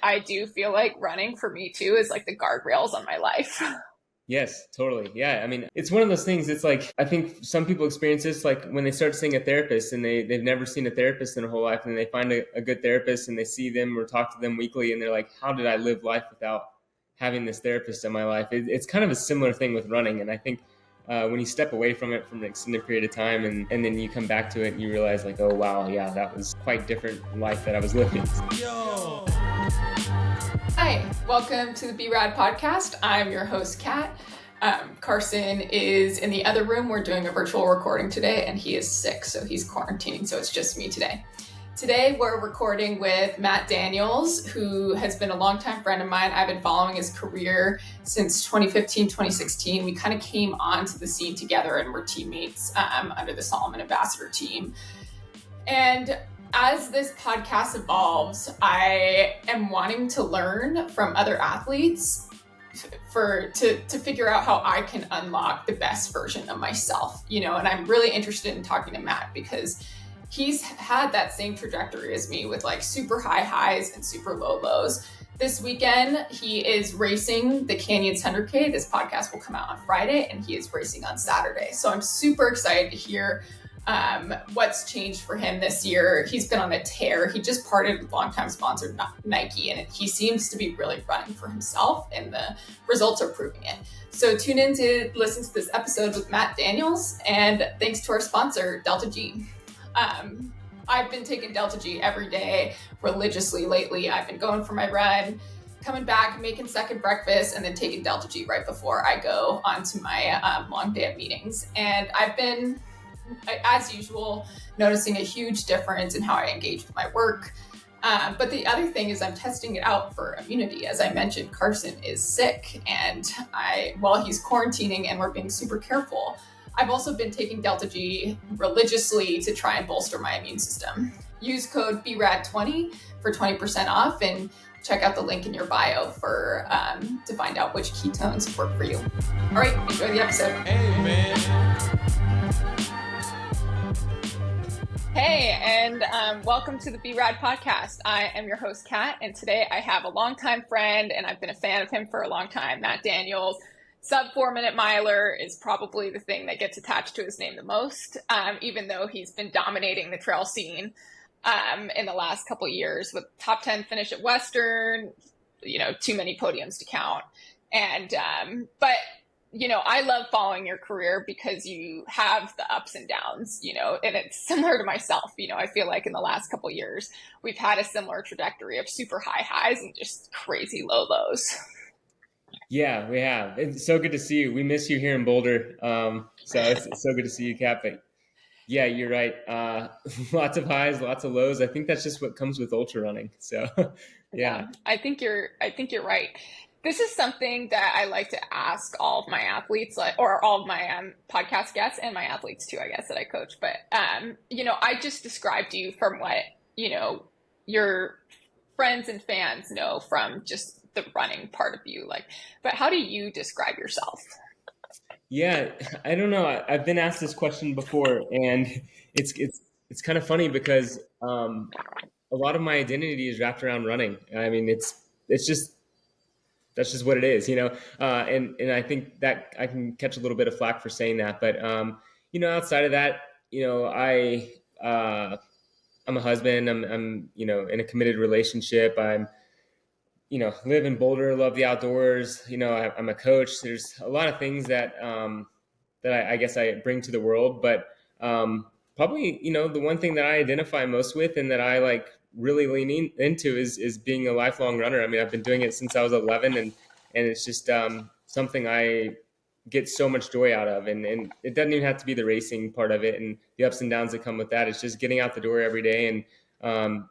I do feel like running for me too is like the guardrails on my life. Yes, totally. Yeah. I mean, it's one of those things. It's like, I think some people experience this like when they start seeing a therapist and they've never seen a therapist in their whole life, and they find a good therapist and they see them or talk to them weekly, and they're like, how did I live life without having this therapist in my life? It's kind of a similar thing with running. And I think when you step away from it for an extended period of time, and then you come back to it and you realize like, oh, wow, yeah, that was quite different life that I was living. Yo. Hi, welcome to the Be Rad podcast. I'm your host, Kat. Carson is in the other room. We're doing a virtual recording today, and he is sick, so he's quarantining, so it's just me today. Today, we're recording with Matt Daniels, who has been a longtime friend of mine. I've been following his career since 2015, 2016. We kind of came onto the scene together and were teammates under the Salomon Ambassador team. And as this podcast evolves, I am wanting to learn from other athletes to figure out how I can unlock the best version of myself, and I'm really interested in talking to Matt because he's had that same trajectory as me with like super high highs and super low lows. This weekend, he is racing the Canyons 100K. This podcast will come out on Friday, and he is racing on Saturday. So I'm super excited to hear what's changed for him this year. He's been on a tear. He just parted with longtime sponsor Nike, and he seems to be really running for himself, and the results are proving it. So tune in to listen to this episode with Matt Daniels, and thanks to our sponsor, Delta G. I've been taking Delta G every day religiously lately. I've been going for my run, coming back, making second breakfast, and then taking Delta G right before I go onto my long day of meetings. And I've been, as usual, noticing a huge difference in how I engage with my work. But the other thing is I'm testing it out for immunity. As I mentioned, Carson is sick, and while he's quarantining and we're being super careful, I've also been taking Delta G religiously to try and bolster my immune system. Use code BRAD20 for 20% off, and check out the link in your bio for to find out which ketones work for you. All right, enjoy the episode. Hey, man. Hey, and welcome to the Be Rad podcast. I am your host, Kat, and today I have a longtime friend, and I've been a fan of him for a long time, Matt Daniels. Sub 4-minute miler is probably the thing that gets attached to his name the most, even though he's been dominating the trail scene in the last couple of years with top 10 finish at Western, too many podiums to count. And, but I love following your career because you have the ups and downs, and it's similar to myself. I feel like in the last couple of years, we've had a similar trajectory of super high highs and just crazy low lows. Yeah, we have. It's so good to see you. We miss you here in Boulder. So it's so good to see you, Kat. But yeah, you're right. Lots of highs, lots of lows. I think that's just what comes with ultra running. So yeah. I think you're right. This is something that I like to ask all of my athletes, or all of my podcast guests and my athletes too, I guess, that I coach. But, I just described you from what, your friends and fans know from just the running part of you. But how do you describe yourself? Yeah, I don't know. I've been asked this question before, and it's kind of funny because a lot of my identity is wrapped around running. I mean, that's just what it is, and I think that I can catch a little bit of flack for saying that. But, outside of that, I'm a husband, I'm in a committed relationship. I'm, live in Boulder, love the outdoors. I'm a coach. There's a lot of things that I guess I bring to the world, but probably, the one thing that I identify most with and that I really lean into is being a lifelong runner. I mean, I've been doing it since I was 11, and it's just something I get so much joy out of. And it doesn't even have to be the racing part of it and the ups and downs that come with that. It's just getting out the door every day, and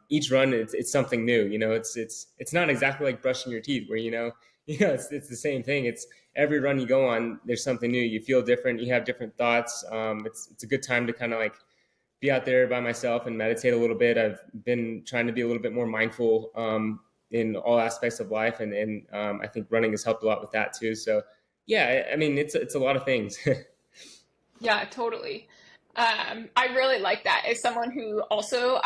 each run it's something new. It's not exactly like brushing your teeth where it's the same thing. It's every run you go on, there's something new. You feel different, you have different thoughts. It's a good time to kind of be out there by myself and meditate a little bit. I've been trying to be a little bit more mindful in all aspects of life, and I think running has helped a lot with that too. So yeah, I mean, it's a lot of things. Yeah, totally. I really like that. As someone who also,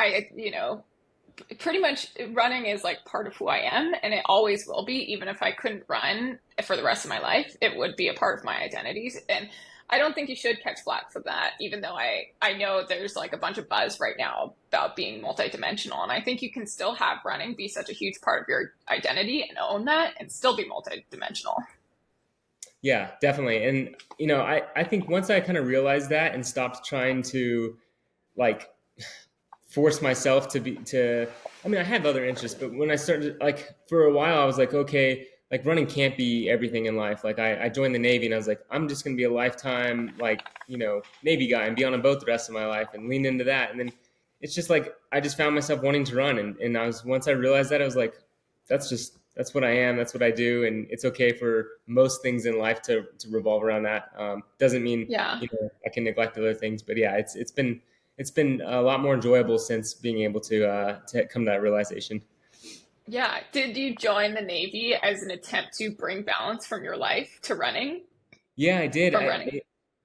pretty much running is like part of who I am, and it always will be. Even if I couldn't run for the rest of my life, it would be a part of my identities. And I don't think you should catch flack for that, even though I know there's like a bunch of buzz right now about being multidimensional. And I think you can still have running be such a huge part of your identity and own that and still be multidimensional. Yeah, definitely. And, I think once I kind of realized that and stopped trying to like force myself I mean, I have other interests, but when I started, like, for a while, I was like, okay, like running can't be everything in life. Like I joined the Navy and I was like, I'm just going to be a lifetime, like, Navy guy and be on a boat the rest of my life and lean into that. And then it's just like, I just found myself wanting to run. And once I realized that, I was like, that's what I am. That's what I do. And it's okay for most things in life to revolve around that. Doesn't mean, Yeah. I can neglect other things, but yeah, it's been a lot more enjoyable since being able to come to that realization. Yeah. Did you join the Navy as an attempt to bring balance from your life to running? Yeah, I did. From running?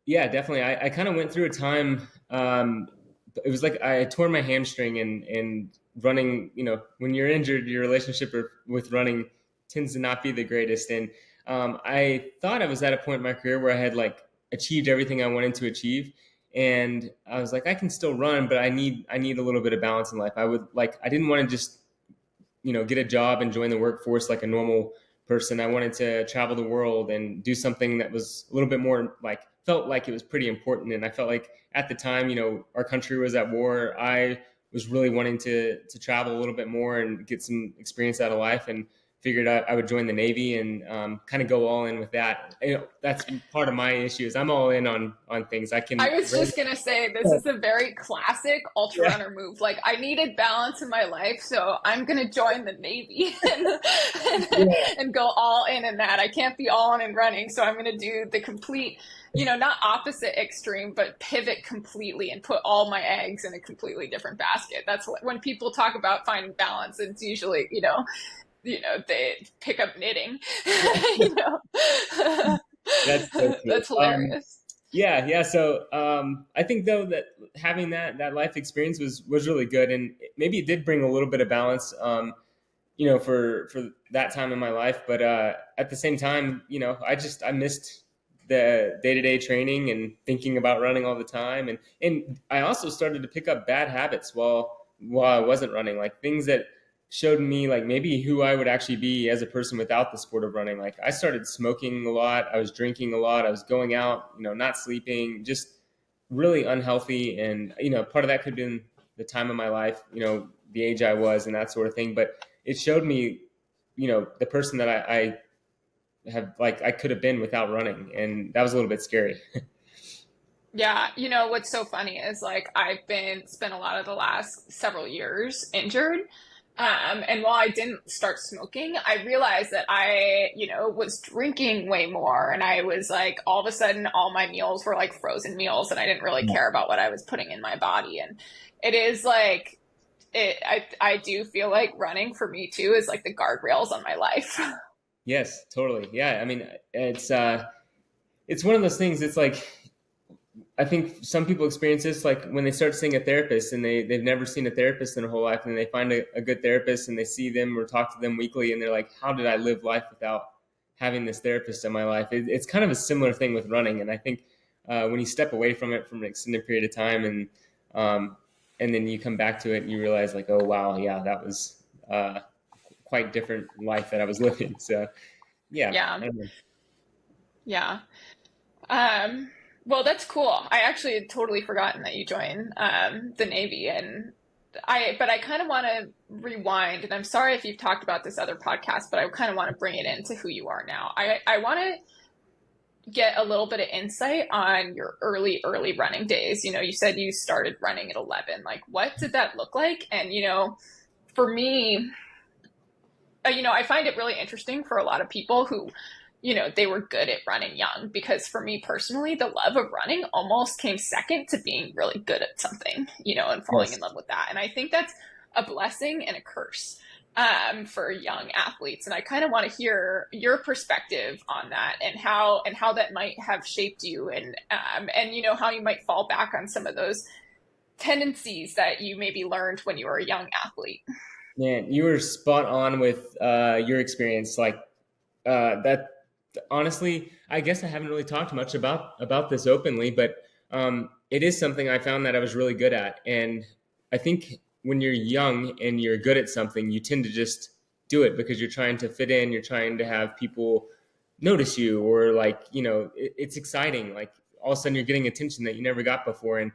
Yeah, definitely. I kind of went through a time. It was like I tore my hamstring, and running. When you're injured, your relationship with running tends to not be the greatest. And I thought I was at a point in my career where I had like achieved everything I wanted to achieve, and I was like, I can still run, but I need a little bit of balance in life. I didn't want to just get a job and join the workforce like a normal person. I wanted to travel the world and do something that was a little bit more like, felt like it was pretty important. And I felt like at the time, our country was at war. I was really wanting to travel a little bit more and get some experience out of life, and figured I would join the Navy and kind of go all in with that. That's part of my issue is I'm all in on things. I was just gonna say this is a very classic ultra runner move. Like I needed balance in my life, so I'm gonna join the Navy and go all in that. I can't be all in running, so I'm gonna do the complete, not opposite extreme, but pivot completely and put all my eggs in a completely different basket. That's when people talk about finding balance. It's usually, they pick up knitting. That's so true. That's hilarious. Yeah. So I think though that having that life experience was really good, and maybe it did bring a little bit of balance, for that time in my life. But at the same time, I missed the day-to-day training and thinking about running all the time, and I also started to pick up bad habits while I wasn't running, like things that showed me like maybe who I would actually be as a person without the sport of running. Like I started smoking a lot. I was drinking a lot. I was going out, not sleeping, just really unhealthy. And, part of that could have been the time of my life, the age I was and that sort of thing. But it showed me, the person that I have, like, I could have been without running. And that was a little bit scary. Yeah, what's so funny is like I've been spent a lot of the last several years injured. And while I didn't start smoking, I realized that I, was drinking way more. And I was like, all of a sudden, all my meals were like frozen meals, and I didn't really care about what I was putting in my body. And it is like, I do feel like running for me too is like the guardrails on my life. Yes, totally. Yeah. I mean, it's one of those things. It's like, I think some people experience this like when they start seeing a therapist and they've never seen a therapist in their whole life, and they find a good therapist and they see them or talk to them weekly, and they're like, how did I live life without having this therapist in my life? It's kind of a similar thing with running. And I think when you step away from it for an extended period of time and then you come back to it and you realize like, oh, wow, yeah, that was quite different life that I was living. So yeah. Yeah. Yeah. Well, that's cool. I actually had totally forgotten that you joined the Navy, but I kind of want to rewind, and I'm sorry if you've talked about this other podcast, but I kind of want to bring it into who you are now. I want to get a little bit of insight on your early running days. You said you started running at 11. Like, what did that look like? And, for me, I find it really interesting for a lot of people who they were good at running young, because for me personally, the love of running almost came second to being really good at something, and falling in love with that. And I think that's a blessing and a curse for young athletes. And I kind of want to hear your perspective on that, and how that might have shaped you, and how you might fall back on some of those tendencies that you maybe learned when you were a young athlete? Man, you were spot on with your experience. Like that, honestly, I guess I haven't really talked much about this openly, but it is something I found that I was really good at. And I think when you're young and you're good at something, you tend to just do it because you're trying to fit in. You're trying to have people notice you, or like, it's exciting. Like all of a sudden you're getting attention that you never got before. And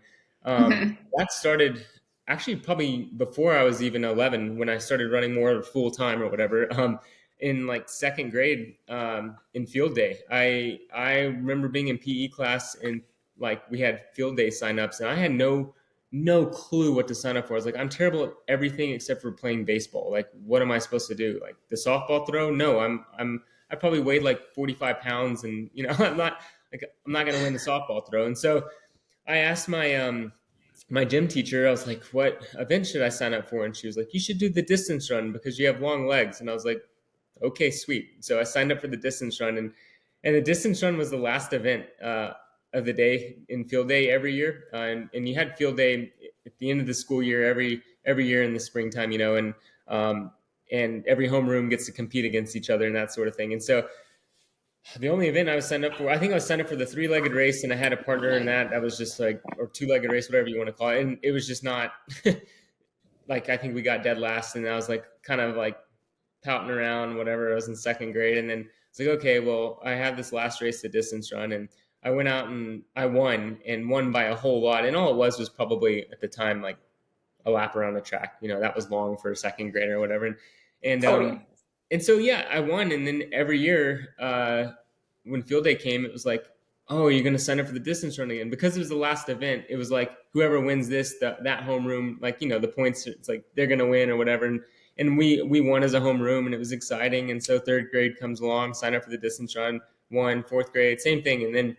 Mhm. that started actually probably before I was even 11, when I started running more full time or whatever. In like second grade, in field day, I remember being in PE class, and like we had field day signups, and I had no clue what to sign up for. I was like, I'm terrible at everything except for playing baseball. Like, what am I supposed to do? Like the softball throw? No, I probably weighed like 45 pounds, and I'm not going to win the softball throw. And so I asked my gym teacher, I was like, what event should I sign up for? And she was like, you should do the distance run because you have long legs. And I was like, okay, sweet. So I signed up for the distance run, and the distance run was the last event of the day in field day every year. And you had field day at the end of the school year every year in the springtime, and every homeroom gets to compete against each other and that sort of thing. And so the only event I was signed up for, I think I was signed up for the 3-legged race, and I had a partner in that. That was just like, or 2-legged race, whatever you want to call it. And it was just not like, I think we got dead last, and I was like, kind of like pouting around, whatever. I was in second grade. And then it's like, okay, well, I have this last race, the distance run. And I went out and I won by a whole lot. And all it was probably at the time, like a lap around the track. That was long for a second grader or whatever. And Totally. and so, yeah, I won. And then every year, when field day came, it was like, oh, you're going to sign up for the distance run again. Because it was the last event, it was like, whoever wins this, that homeroom, like, the points, it's like they're going to win or whatever. And we won as a homeroom, and it was exciting. And so third grade comes along, sign up for the distance run, won. Fourth grade, same thing. And then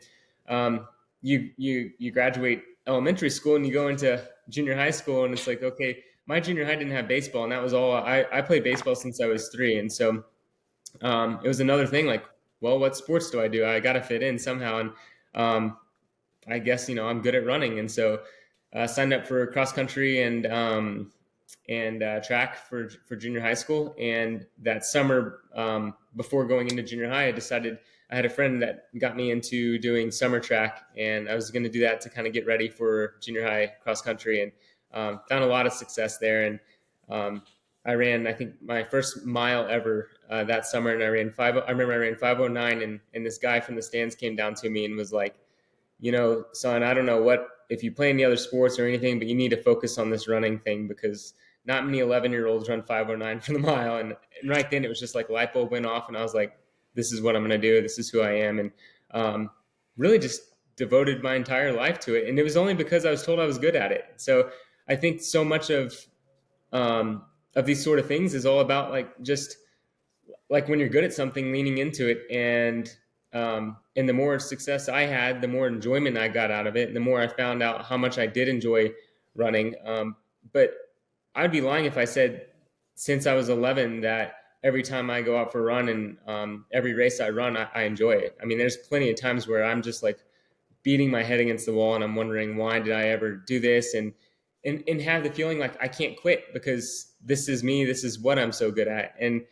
you graduate elementary school and you go into junior high school, and it's like, okay, my junior high didn't have baseball, and that was all. I played baseball since I was 3, and so it was another thing. Like, well, what sports do I do? I got to fit in somehow, and I guess I'm good at running, and so signed up for cross country and track for junior high school. And that summer, before going into junior high, I had a friend that got me into doing summer track, and I was going to do that to kind of get ready for junior high cross country, and found a lot of success there. And I ran, I think, my first mile ever that summer, and I remember I ran 5:09, and this guy from the stands came down to me and was like, son, I don't know if you play any other sports or anything, but you need to focus on this running thing, because not many 11-year-olds run 5:09 for the mile. And right then it was just like light bulb went off, and I was like, this is what I'm going to do. This is who I am. And really just devoted my entire life to it. And it was only because I was told I was good at it. So I think so much of these sort of things is all about like, just like when you're good at something, leaning into it. And the more success I had, the more enjoyment I got out of it, and the more I found out how much I did enjoy running. But I'd be lying if I said since I was 11 that every time I go out for a run and every race I run, I enjoy it. I mean, there's plenty of times where I'm just like beating my head against the wall, and I'm wondering, why did I ever do this? And have the feeling like I can't quit, because this is me. This is what I'm so good at. And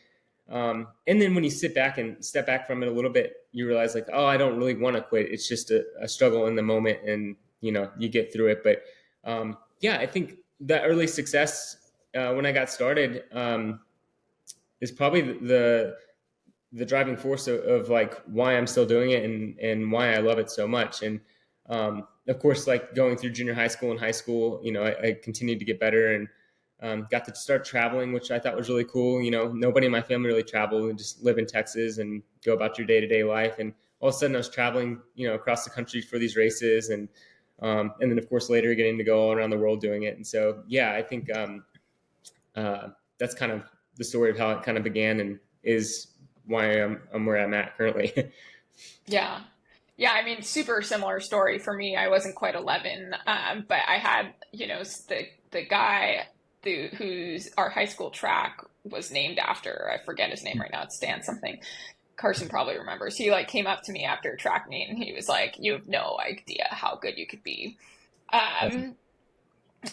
then when you sit back and step back from it a little bit, you realize like, oh, I don't really want to quit. It's just a struggle in the moment, and you get through it. But yeah, I think the early success when I got started is probably the driving force of like why I'm still doing it, and why I love it so much. And of course, like going through junior high school and high school, I continued to get better, and got to start traveling, which I thought was really cool. Nobody in my family really traveled, and just live in Texas and go about your day-to-day life. And all of a sudden I was traveling, across the country for these races. And then of course later getting to go all around the world doing it. And so, yeah, I think that's kind of the story of how it kind of began, and is why I'm where I'm at currently. Yeah. Yeah, I mean, super similar story for me. I wasn't quite 11, but I had, the guy who's our high school track was named after. I forget his name right now. It's Stan something. Carson probably remembers. He like came up to me after a track meet, and he was like, "You have no idea how good you could be."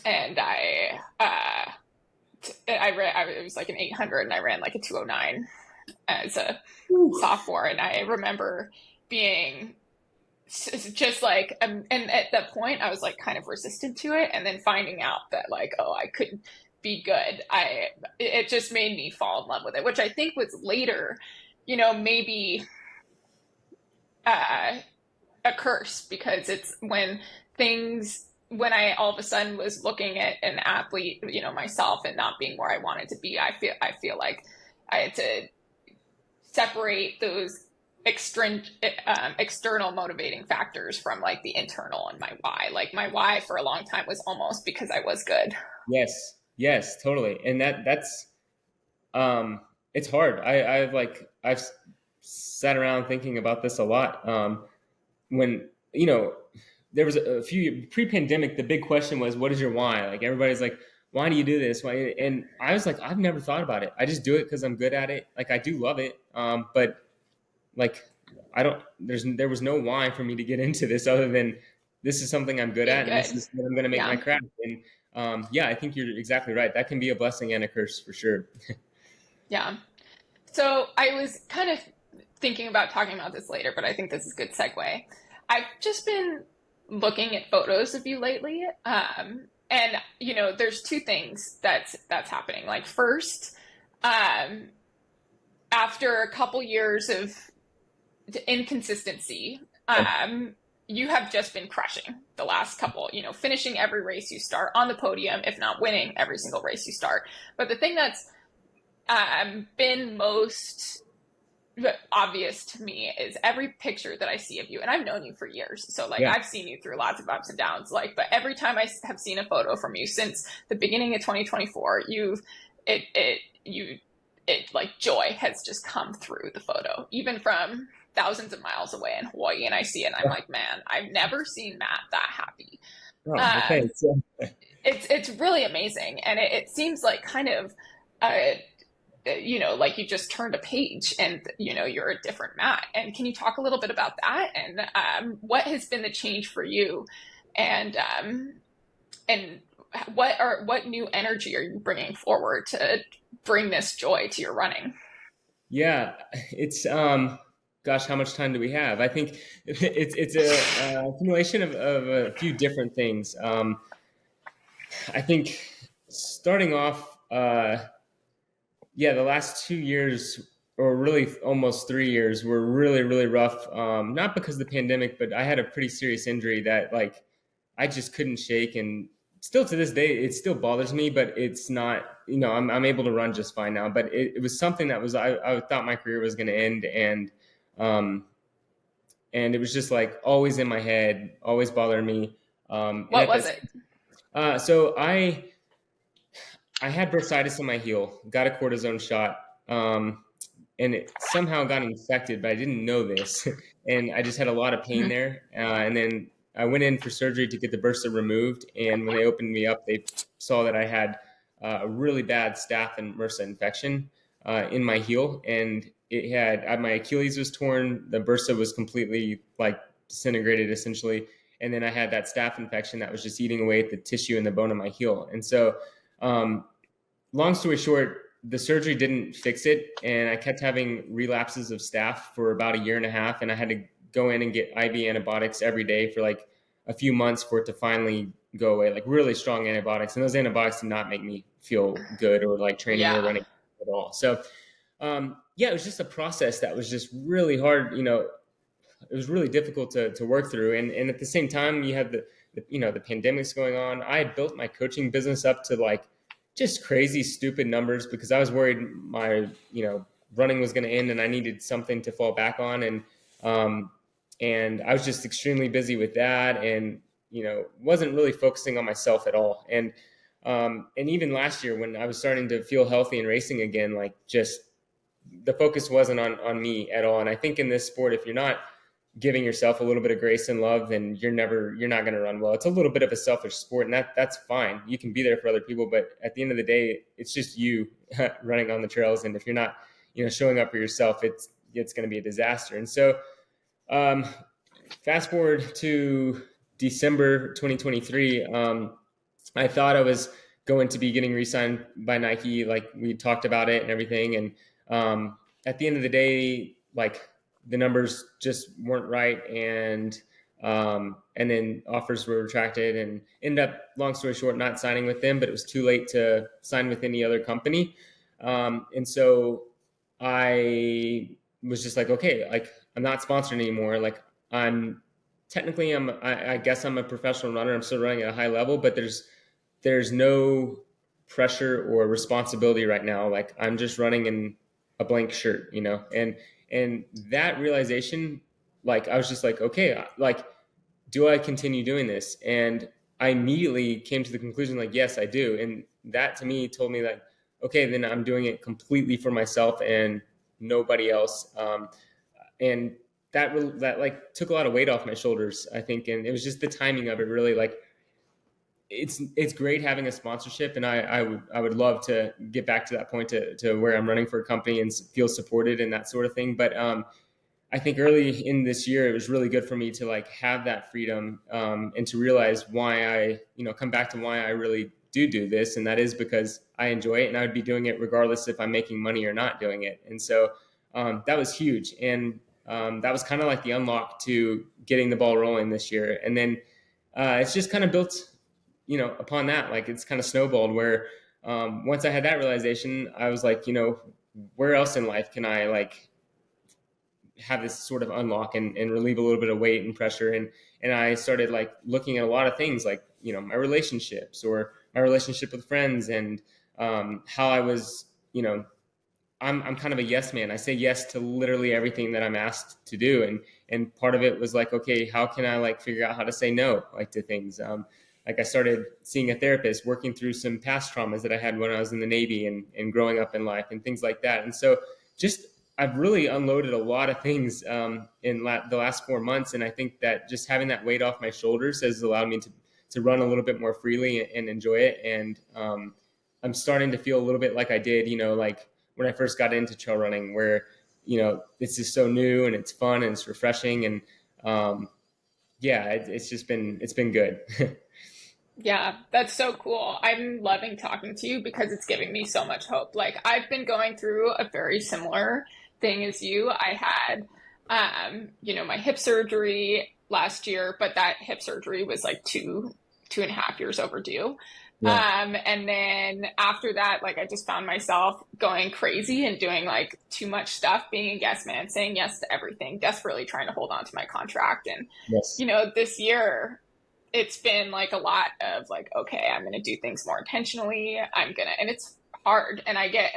and it was like an 800 and I ran like a 209 as a sophomore. And I remember being just like, and at that point I was like kind of resistant to it. And then finding out that like, oh, I couldn't be good. It just made me fall in love with it, which I think was later, maybe, uh, a curse, because it's when I all of a sudden was looking at an athlete, myself, and not being where I wanted to be. I feel like I had to separate those external motivating factors from like the internal and my why. Like my why for a long time was almost because I was good. Yes, yes, totally. And that's it's hard. I've sat around thinking about this a lot. When there was a few pre-pandemic, the big question was, what is your why? Like everybody's like, why do you do this? Why? And I was like, I've never thought about it. I just do it because I'm good at it. Like I do love it. But like I don't. There was no why for me to get into this other than this is something I'm good Being at, and this good. is what I'm going to make my Yeah. craft. And yeah, I think you're exactly right. That can be a blessing and a curse for sure. Yeah. So I was kind of thinking about talking about this later, but I think this is a good segue. I've just been looking at photos of you lately, and there's two things that's happening. Like first, um, after a couple years of inconsistency, you have just been crushing the last couple. Finishing every race you start on the podium, if not winning every single race you start. But the thing that's been most obvious to me is every picture that I see of you, and I've known you for years, so like Yeah. I've seen you through lots of ups and downs, like, but every time I have seen a photo from you since the beginning of 2024, it like joy has just come through the photo, even from thousands of miles away in Hawaii, and I see it and I'm like, man, I've never seen Matt that happy. Oh, well, um thanks. it's really amazing, and it seems like kind of uh like you just turned a page and you're a different Matt. And can you talk a little bit about that, and what has been the change for you, and what new energy are you bringing forward to bring this joy to your running? Yeah, it's gosh, how much time do we have? I think it's a accumulation of a few different things. I think starting off, yeah, the last 2 years, or really almost 3 years, were really, really rough. Not because of the pandemic, but I had a pretty serious injury that like I just couldn't shake, and still to this day, it still bothers me. But it's not, I'm able to run just fine now. But it was something that was I thought my career was going to end, um, and it was just like always in my head, always bothering me. And What at was this, it? so I had bursitis in my heel, got a cortisone shot, and it somehow got infected, but I didn't know this. And I just had a lot of pain there. And then I went in for surgery to get the bursa removed. And when they opened me up, they saw that I had a really bad staph and MRSA infection in my heel. And it had my Achilles was torn, the bursa was completely like disintegrated essentially. And then I had that staph infection that was just eating away at the tissue and the bone of my heel. And so, um, long story short, the surgery didn't fix it, and I kept having relapses of staph for about a year and a half, and I had to go in and get IV antibiotics every day for like a few months for it to finally go away, like really strong antibiotics. And those antibiotics did not make me feel good or like training or Yeah. running at all. So, yeah, it was just a process that was just really hard. It was really difficult to work through. And at the same time, you had the pandemics going on. I had built my coaching business up to like just crazy, stupid numbers because I was worried my, running was going to end and I needed something to fall back on. Um, and I was just extremely busy with that and, wasn't really focusing on myself at all. And even last year when I was starting to feel healthy and racing again, like just the focus wasn't on me at all. And I think in this sport, if you're not giving yourself a little bit of grace and love, then you're not going to run well. It's a little bit of a selfish sport, and that's fine. You can be there for other people, but at the end of the day, it's just you running on the trails. And if you're not, showing up for yourself, it's going to be a disaster. And so, fast forward to December 2023. I thought I was going to be getting re-signed by Nike, like we talked about it and everything. And at the end of the day, like the numbers just weren't right, and then offers were retracted, and ended up, long story short, not signing with them. But it was too late to sign with any other company, and so I was just like, okay, like I'm not sponsored anymore. Like I'm technically, I guess I'm a professional runner. I'm still running at a high level, but there's no pressure or responsibility right now. Like I'm just running in a blank shirt, and that realization, like I was just like, okay, like, do I continue doing this? And I immediately came to the conclusion, like, yes, I do. And that to me told me that, okay, then I'm doing it completely for myself and nobody else. And that like took a lot of weight off my shoulders, I think. And it was just the timing of it, really. Like it's great having a sponsorship, and I would love to get back to that point, to where I'm running for a company and feel supported and that sort of thing. But I think early in this year, it was really good for me to like have that freedom, and to realize why come back to why I really do this. And that is because I enjoy it, and I would be doing it regardless if I'm making money or not doing it. And so that was huge. And that was kind of like the unlock to getting the ball rolling this year. And then it's just kind of built, upon that. Like it's kind of snowballed where once I had that realization, I was like, where else in life can I like have this sort of unlock and relieve a little bit of weight and pressure. And I started like looking at a lot of things, like, my relationships or my relationship with friends, and how I was, I'm kind of a yes man. I say yes to literally everything that I'm asked to do. And part of it was like, okay, how can I like figure out how to say no, like to things? Like I started seeing a therapist, working through some past traumas that I had when I was in the Navy and growing up in life and things like that. And so just, I've really unloaded a lot of things in the last 4 months. And I think that just having that weight off my shoulders has allowed me to run a little bit more freely and enjoy it. And I'm starting to feel a little bit like I did, like when I first got into trail running, where, it's just so new and it's fun and it's refreshing. And it's been good. Yeah, that's so cool. I'm loving talking to you because it's giving me so much hope. Like I've been going through a very similar thing as you. I had, my hip surgery last year, but that hip surgery was like 2.5 years overdue. Yeah. And then after that, like I just found myself going crazy and doing like too much stuff, being a yes man, saying yes to everything, desperately trying to hold on to my contract. And, Yes. this year, it's been like a lot of like, okay, I'm going to do things more intentionally. And it's hard. And I get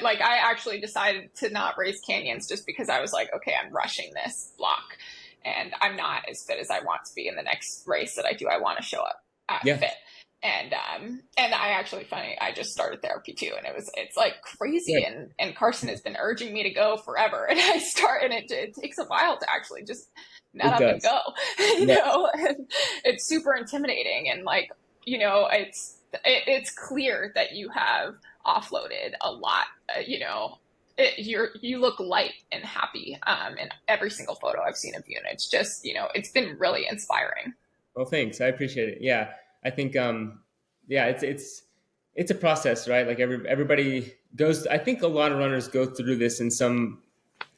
like, I actually decided to not race canyons just because I was like, okay, I'm rushing this block and I'm not as fit as I want to be in the next race that I do. I want to show up Yeah. fit. And I actually I just started therapy too. And it's like crazy. Yeah. And Carson has been urging me to go forever. And it takes a while to actually just nut It up and does. go, Yeah. and it's super intimidating. And like, it's clear that you have offloaded a lot, you look light and happy in every single photo I've seen of you. And it's just, it's been really inspiring. Well, thanks. I appreciate it. Yeah. I think, it's a process, right? Like everybody goes, I think a lot of runners go through this in some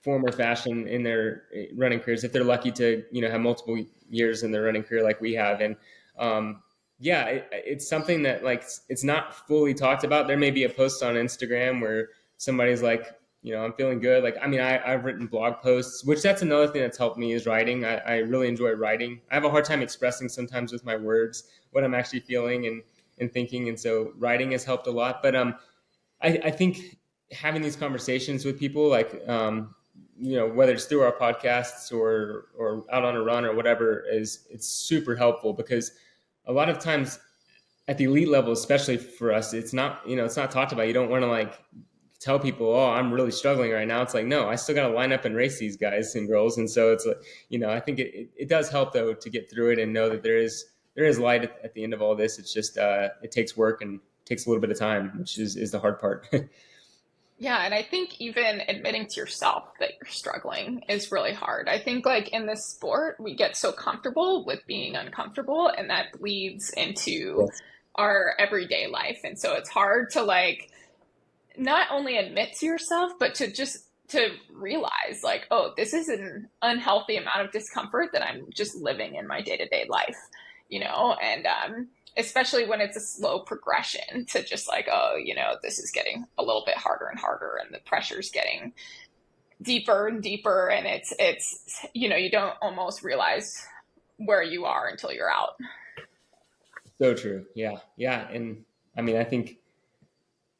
form or fashion in their running careers, if they're lucky to, have multiple years in their running career like we have. And, it's something that like, it's not fully talked about. There may be a post on Instagram where somebody's like, I'm feeling good. Like, I mean, I've written blog posts, which that's another thing that's helped me is writing. I really enjoy writing. I have a hard time expressing sometimes with my words what I'm actually feeling and thinking. And so writing has helped a lot. But I think having these conversations with people, like, whether it's through our podcasts or out on a run or whatever, it's super helpful, because a lot of times at the elite level, especially for us, it's not talked about. You don't want to like tell people, oh, I'm really struggling right now. It's like, no, I still got to line up and race these guys and girls. And so it's like, I think it does help though to get through it and know that there is light at the end of all this. It's just, it takes work and takes a little bit of time, which is the hard part. Yeah, and I think even admitting to yourself that you're struggling is really hard. I think like in this sport, we get so comfortable with being uncomfortable, and that bleeds into Yes. our everyday life. And so it's hard to like not only admit to yourself, but to realize like, oh, this is an unhealthy amount of discomfort that I'm just living in my day-to-day life, and especially when it's a slow progression to just like, oh, this is getting a little bit harder and harder and the pressure's getting deeper and deeper, and it's you don't almost realize where you are until you're out. So true. Yeah. Yeah. And I mean, I think,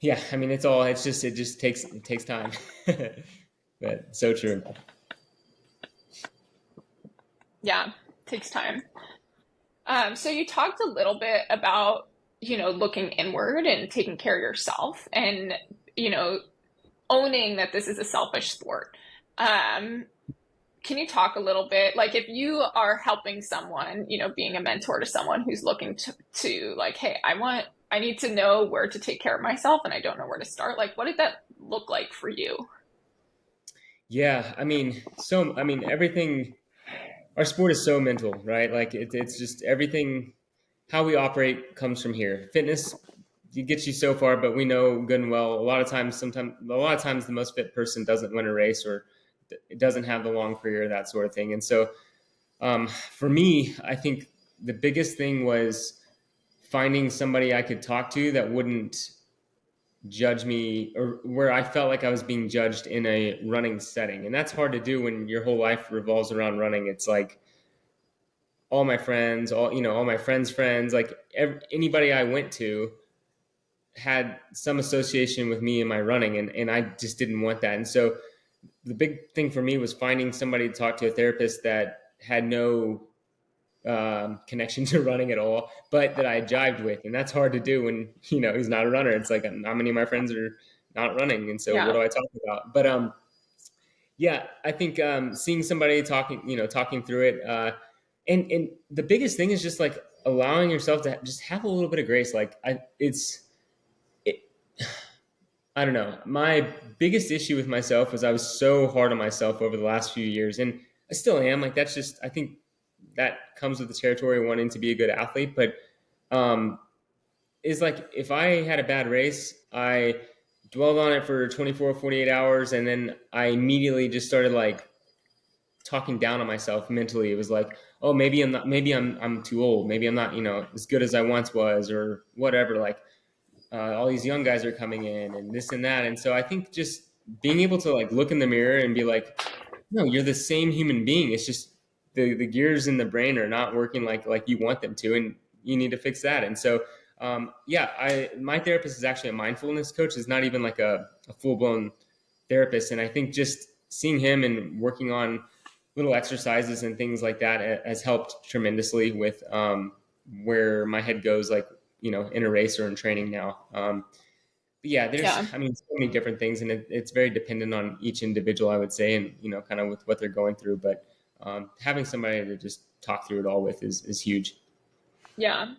yeah, I mean, it just takes time, but so true. Yeah, it takes time. So you talked a little bit about, looking inward and taking care of yourself and, you know, owning that this is a selfish sport. Um, can you talk a little bit, like if you are helping someone, being a mentor to someone who's looking to like, hey, I need to know where to take care of myself and I don't know where to start. Like, what did that look like for you? Yeah. I mean, everything, our sport is so mental, right? Like it's just everything, how we operate comes from here. Fitness, it gets you so far, but we know good and well, a lot of times the most fit person doesn't win a race or it doesn't have the long career, that sort of thing. And so, for me, I think the biggest thing was finding somebody I could talk to that wouldn't judge me or where I felt like I was being judged in a running setting. And that's hard to do when your whole life revolves around running. It's like all my friends, all my friends, like anybody I went to had some association with me and my running. And I just didn't want that. And so the big thing for me was finding somebody to talk to, a therapist that had no connection to running at all, but that I jived with. And that's hard to do when, he's not a runner. It's like, not many of my friends are not running. And so what Yeah. do I talk about? But, yeah, I think, seeing somebody talking through it, and the biggest thing is just like allowing yourself to just have a little bit of grace. Like it, I don't know. My biggest issue with myself was I was so hard on myself over the last few years, and I still am. Like that's just, I think that comes with the territory of wanting to be a good athlete. But um, is like if I had a bad race, I dwelled on it for 24, 48 hours, and then I immediately just started like talking down on myself mentally. It was like, oh, maybe I'm too old. Maybe I'm not, as good as I once was, or whatever. Like all these young guys are coming in and this and that. And so I think just being able to like look in the mirror and be like, no, you're the same human being. It's just the gears in the brain are not working like you want them to, and you need to fix that. And so, yeah, my therapist is actually a mindfulness coach. Is not even like a full blown therapist. And I think just seeing him and working on little exercises and things like that has helped tremendously with where my head goes, like in a race or in training now. But yeah, Yeah. I mean, so many different things, and it's very dependent on each individual, I would say, and kind of with what they're going through. But having somebody to just talk through it all with is huge. Yeah.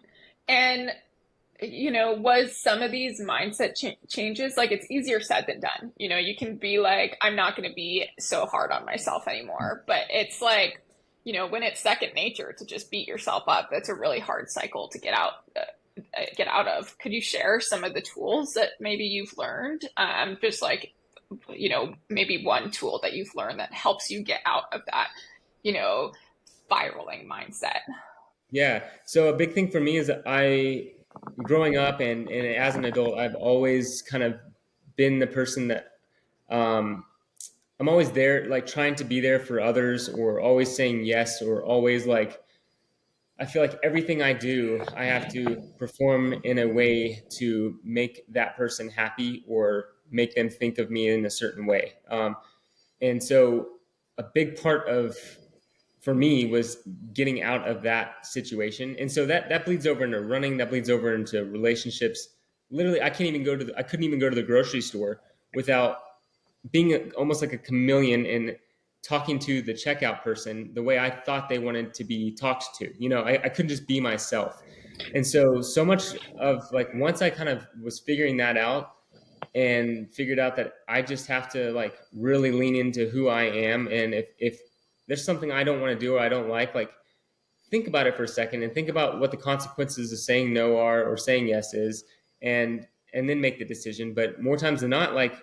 And was some of these mindset changes, like it's easier said than done. You can be like, I'm not going to be so hard on myself anymore. But it's like, when it's second nature to just beat yourself up, that's a really hard cycle to get out of. Could you share some of the tools that maybe you've learned? Just like, maybe one tool that you've learned that helps you get out of that, you know, spiraling mindset. Yeah. So a big thing for me is that growing up and as an adult, I've always kind of been the person that um, I'm always there, like trying to be there for others, or always saying yes, or always like I feel like everything I do, I have to perform in a way to make that person happy or make them think of me in a certain way. And so a big part of for me was getting out of that situation. And so that bleeds over into running, that bleeds over into relationships. Literally, I couldn't even go to the grocery store without being almost like a chameleon and talking to the checkout person the way I thought they wanted to be talked to. I couldn't just be myself. And so much of like once I kind of was figuring that out and figured out that I just have to like really lean into who I am. And if there's something I don't want to do or I don't like think about it for a second and think about what the consequences of saying no are or saying yes is, and then make the decision. But more times than not, like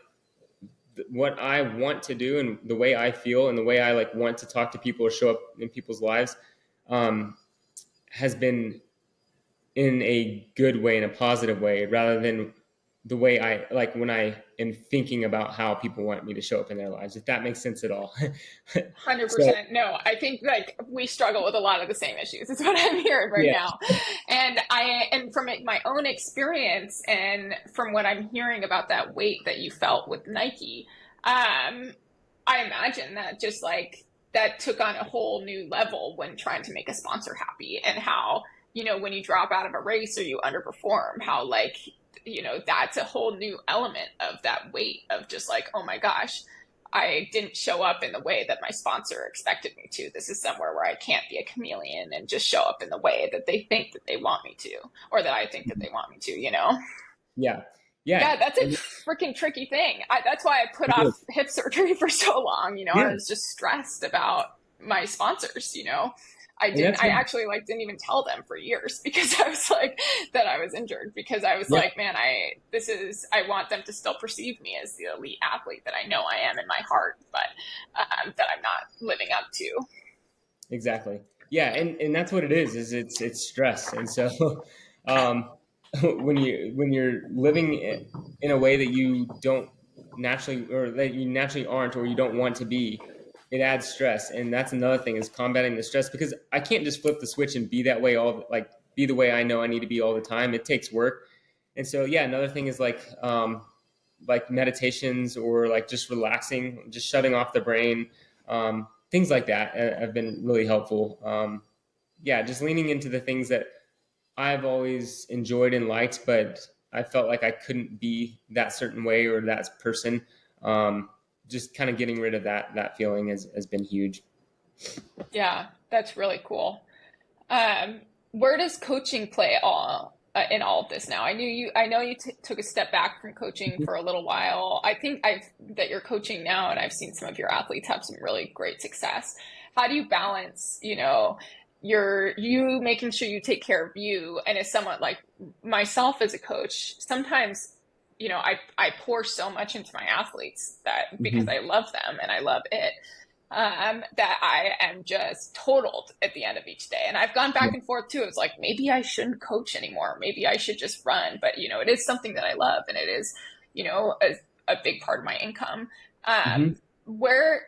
what I want to do and the way I feel and the way I like want to talk to people or show up in people's lives um, has been in a good way, in a positive way, rather than the way I like when I am thinking about how people want me to show up in their lives, if that makes sense at all. So 100%. No, I think like we struggle with a lot of the same issues. Is what I'm hearing right yeah, now. And from my own experience and from what I'm hearing about that weight that you felt with Nike, I imagine that just like that took on a whole new level when trying to make a sponsor happy, and how, when you drop out of a race or you underperform, how like, that's a whole new element of that weight of just like, oh my gosh, I didn't show up in the way that my sponsor expected me to. This is somewhere where I can't be a chameleon and just show up in the way that they think that they want me to, or that I think that they want me to. yeah, yeah, Yeah, that's a and freaking tricky thing. That's why I put it off is. hip surgery for so long. I Yeah, was just stressed about my sponsors. and that's I what, actually like didn't even tell them for years because I was like that I was injured, because I was yeah, like, man, I want them to still perceive me as the elite athlete that I know I am in my heart, but that I'm not living up to. exactly. Yeah, and that's what it is it's stress. And so um, when you're living in a way that you don't naturally, or that you naturally aren't, or you don't want to be, it adds stress. And that's another thing, is combating the stress, because I can't just flip the switch and be that way be the way I know I need to be all the time. It takes work. And so yeah, another thing is like meditations, or like just relaxing, just shutting off the brain. Things like that have been really helpful. Yeah, just leaning into the things that I've always enjoyed and liked, but I felt like I couldn't be that certain way or that person. Just kind of getting rid of that feeling has been huge. Yeah, that's really cool. Um, where does coaching play all in all of this now? I know you took a step back from coaching for a little while. I think that you're coaching now, and I've seen some of your athletes have some really great success. How do you balance, you making sure you take care of you, and as someone like myself as a coach, sometimes, I pour so much into my athletes that because Mhm. I love them and I love it, that I am just totaled at the end of each day. And I've gone back and forth too. It's like, maybe I shouldn't coach anymore. Maybe I should just run. But, it is something that I love, and it is, a big part of my income. Mhm. Where,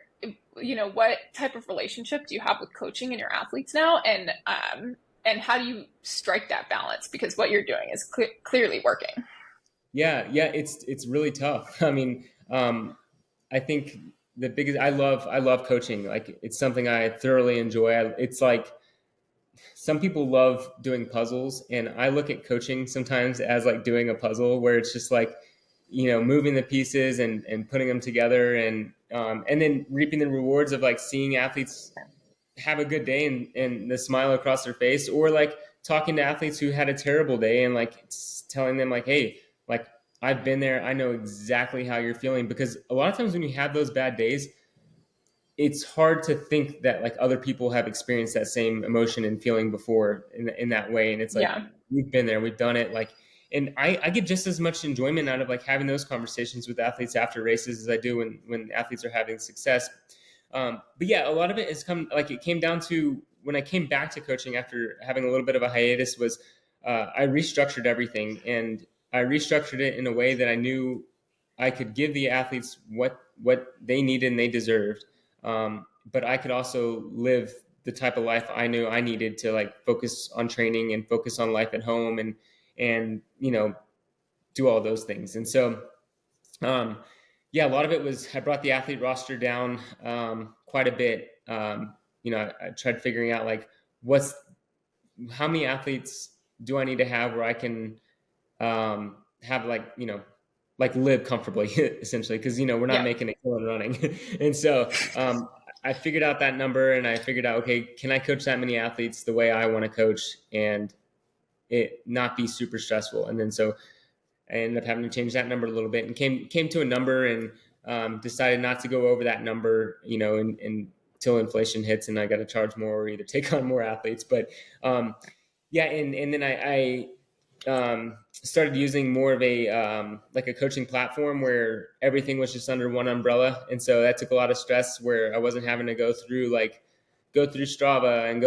what type of relationship do you have with coaching and your athletes now? And how do you strike that balance? Because what you're doing is clearly working. Yeah, yeah, it's really tough. I mean, I think the biggest I love coaching. Like, it's something I thoroughly enjoy. It's like some people love doing puzzles, and I look at coaching sometimes as like doing a puzzle, where it's just like, moving the pieces and putting them together, and then reaping the rewards of like seeing athletes have a good day, and the smile across their face, or like talking to athletes who had a terrible day, and like telling them like, hey, like, I've been there, I know exactly how you're feeling. Because a lot of times when you have those bad days, it's hard to think that like other people have experienced that same emotion and feeling before in that way. And it's like, Yeah. we've been there, we've done it. Like, and I get just as much enjoyment out of like having those conversations with athletes after races as I do when athletes are having success. But yeah, a lot of it has come, like, it came down to when I came back to coaching after having a little bit of a hiatus, was I restructured everything, and I restructured it in a way that I knew I could give the athletes what they needed and they deserved. But I could also live the type of life I knew I needed to like focus on training and focus on life at home, and do all those things. And so um, yeah, a lot of it was I brought the athlete roster down quite a bit. I tried figuring out like what's how many athletes do I need to have where I can have like live comfortably essentially, because we're not Yeah. making a killing running. And so I figured out that number, and I figured out, okay, can I coach that many athletes the way I want to coach and it not be super stressful? And then so I ended up having to change that number a little bit, and came to a number, and decided not to go over that number, and till inflation hits and I got to charge more or either take on more athletes. But yeah, and then I started using more of a like a coaching platform where everything was just under one umbrella, and so that took a lot of stress where I wasn't having to go through Strava and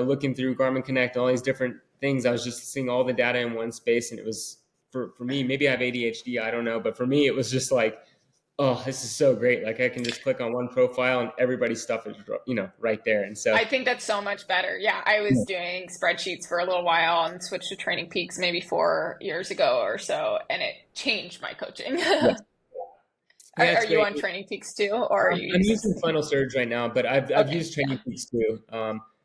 looking through Garmin Connect, all these different things. I was just seeing all the data in one space, and it was for me. Maybe I have ADHD, I don't know, but for me, it was just like, oh, this is so great. Like I can just click on one profile and everybody's stuff is, right there. And so I think that's so much better. Yeah, I was doing spreadsheets for a little while and switched to Training Peaks maybe 4 years ago or so, and it changed my coaching. yes. Are you on Training Peaks too, or are you I'm using Final Surge right now, but I've used Training Peaks too.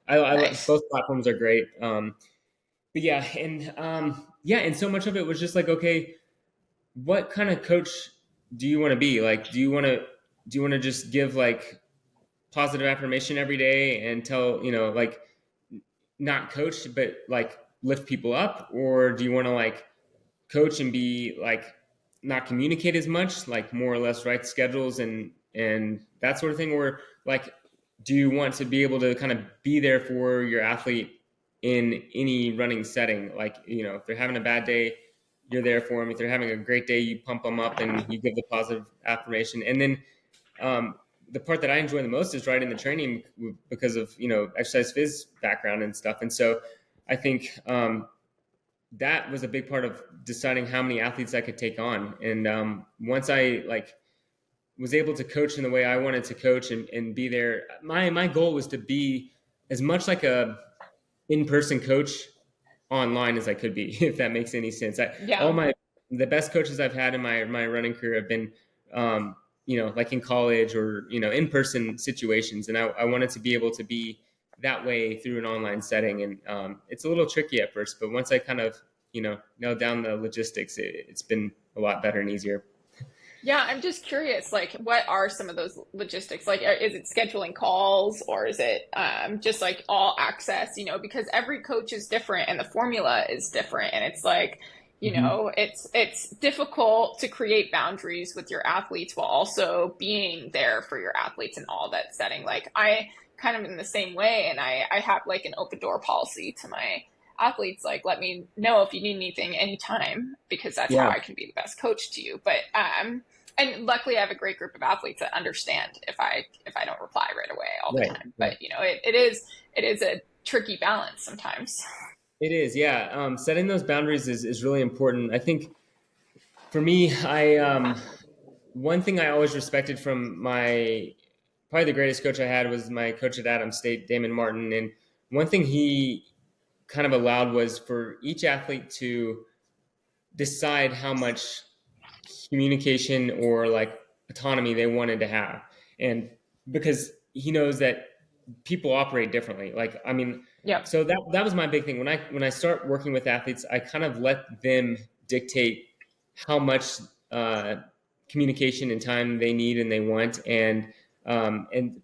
Nice. Both platforms are great. But yeah, and so much of it was just like, okay, what kind of coach do you want to be? Like, do you want to just give like positive affirmation every day and tell, like not coach, but like lift people up? Or do you want to like coach and be like not communicate as much, like more or less write schedules and that sort of thing? Or like, do you want to be able to kind of be there for your athlete in any running setting? Like, if they're having a bad day, you're there for them. If they're having a great day, you pump them up and you give the positive affirmation. And then the part that I enjoy the most is writing the training because of, exercise phys background and stuff. And so I think that was a big part of deciding how many athletes I could take on. And once I was able to coach in the way I wanted to coach and be there, my goal was to be as much like a in-person coach online as I could be, if that makes any sense. The best coaches I've had in my running career have been, like in college or, in-person situations. And I wanted to be able to be that way through an online setting. And it's a little tricky at first, but once I kind of, nailed down the logistics, it's been a lot better and easier. Yeah, I'm just curious, like, what are some of those logistics? Like, is it scheduling calls or is it just like all access, because every coach is different and the formula is different. And it's like, it's difficult to create boundaries with your athletes while also being there for your athletes in all that setting. Like, I kind of in the same way, and I have like an open door policy to my athletes, like, let me know if you need anything anytime, because that's how I can be the best coach to you. But and luckily I have a great group of athletes that understand if I don't reply right away all the time. But it is a tricky balance sometimes. It is, yeah. Setting those boundaries is really important. I think for me, one thing I always respected from probably the greatest coach I had was my coach at Adams State, Damon Martin. And one thing he kind of allowed was for each athlete to decide how much communication or like autonomy they wanted to have. And because he knows that people operate differently. Like, I mean, so that was my big thing. When I start working with athletes, I kind of let them dictate how much communication and time they need and they want. And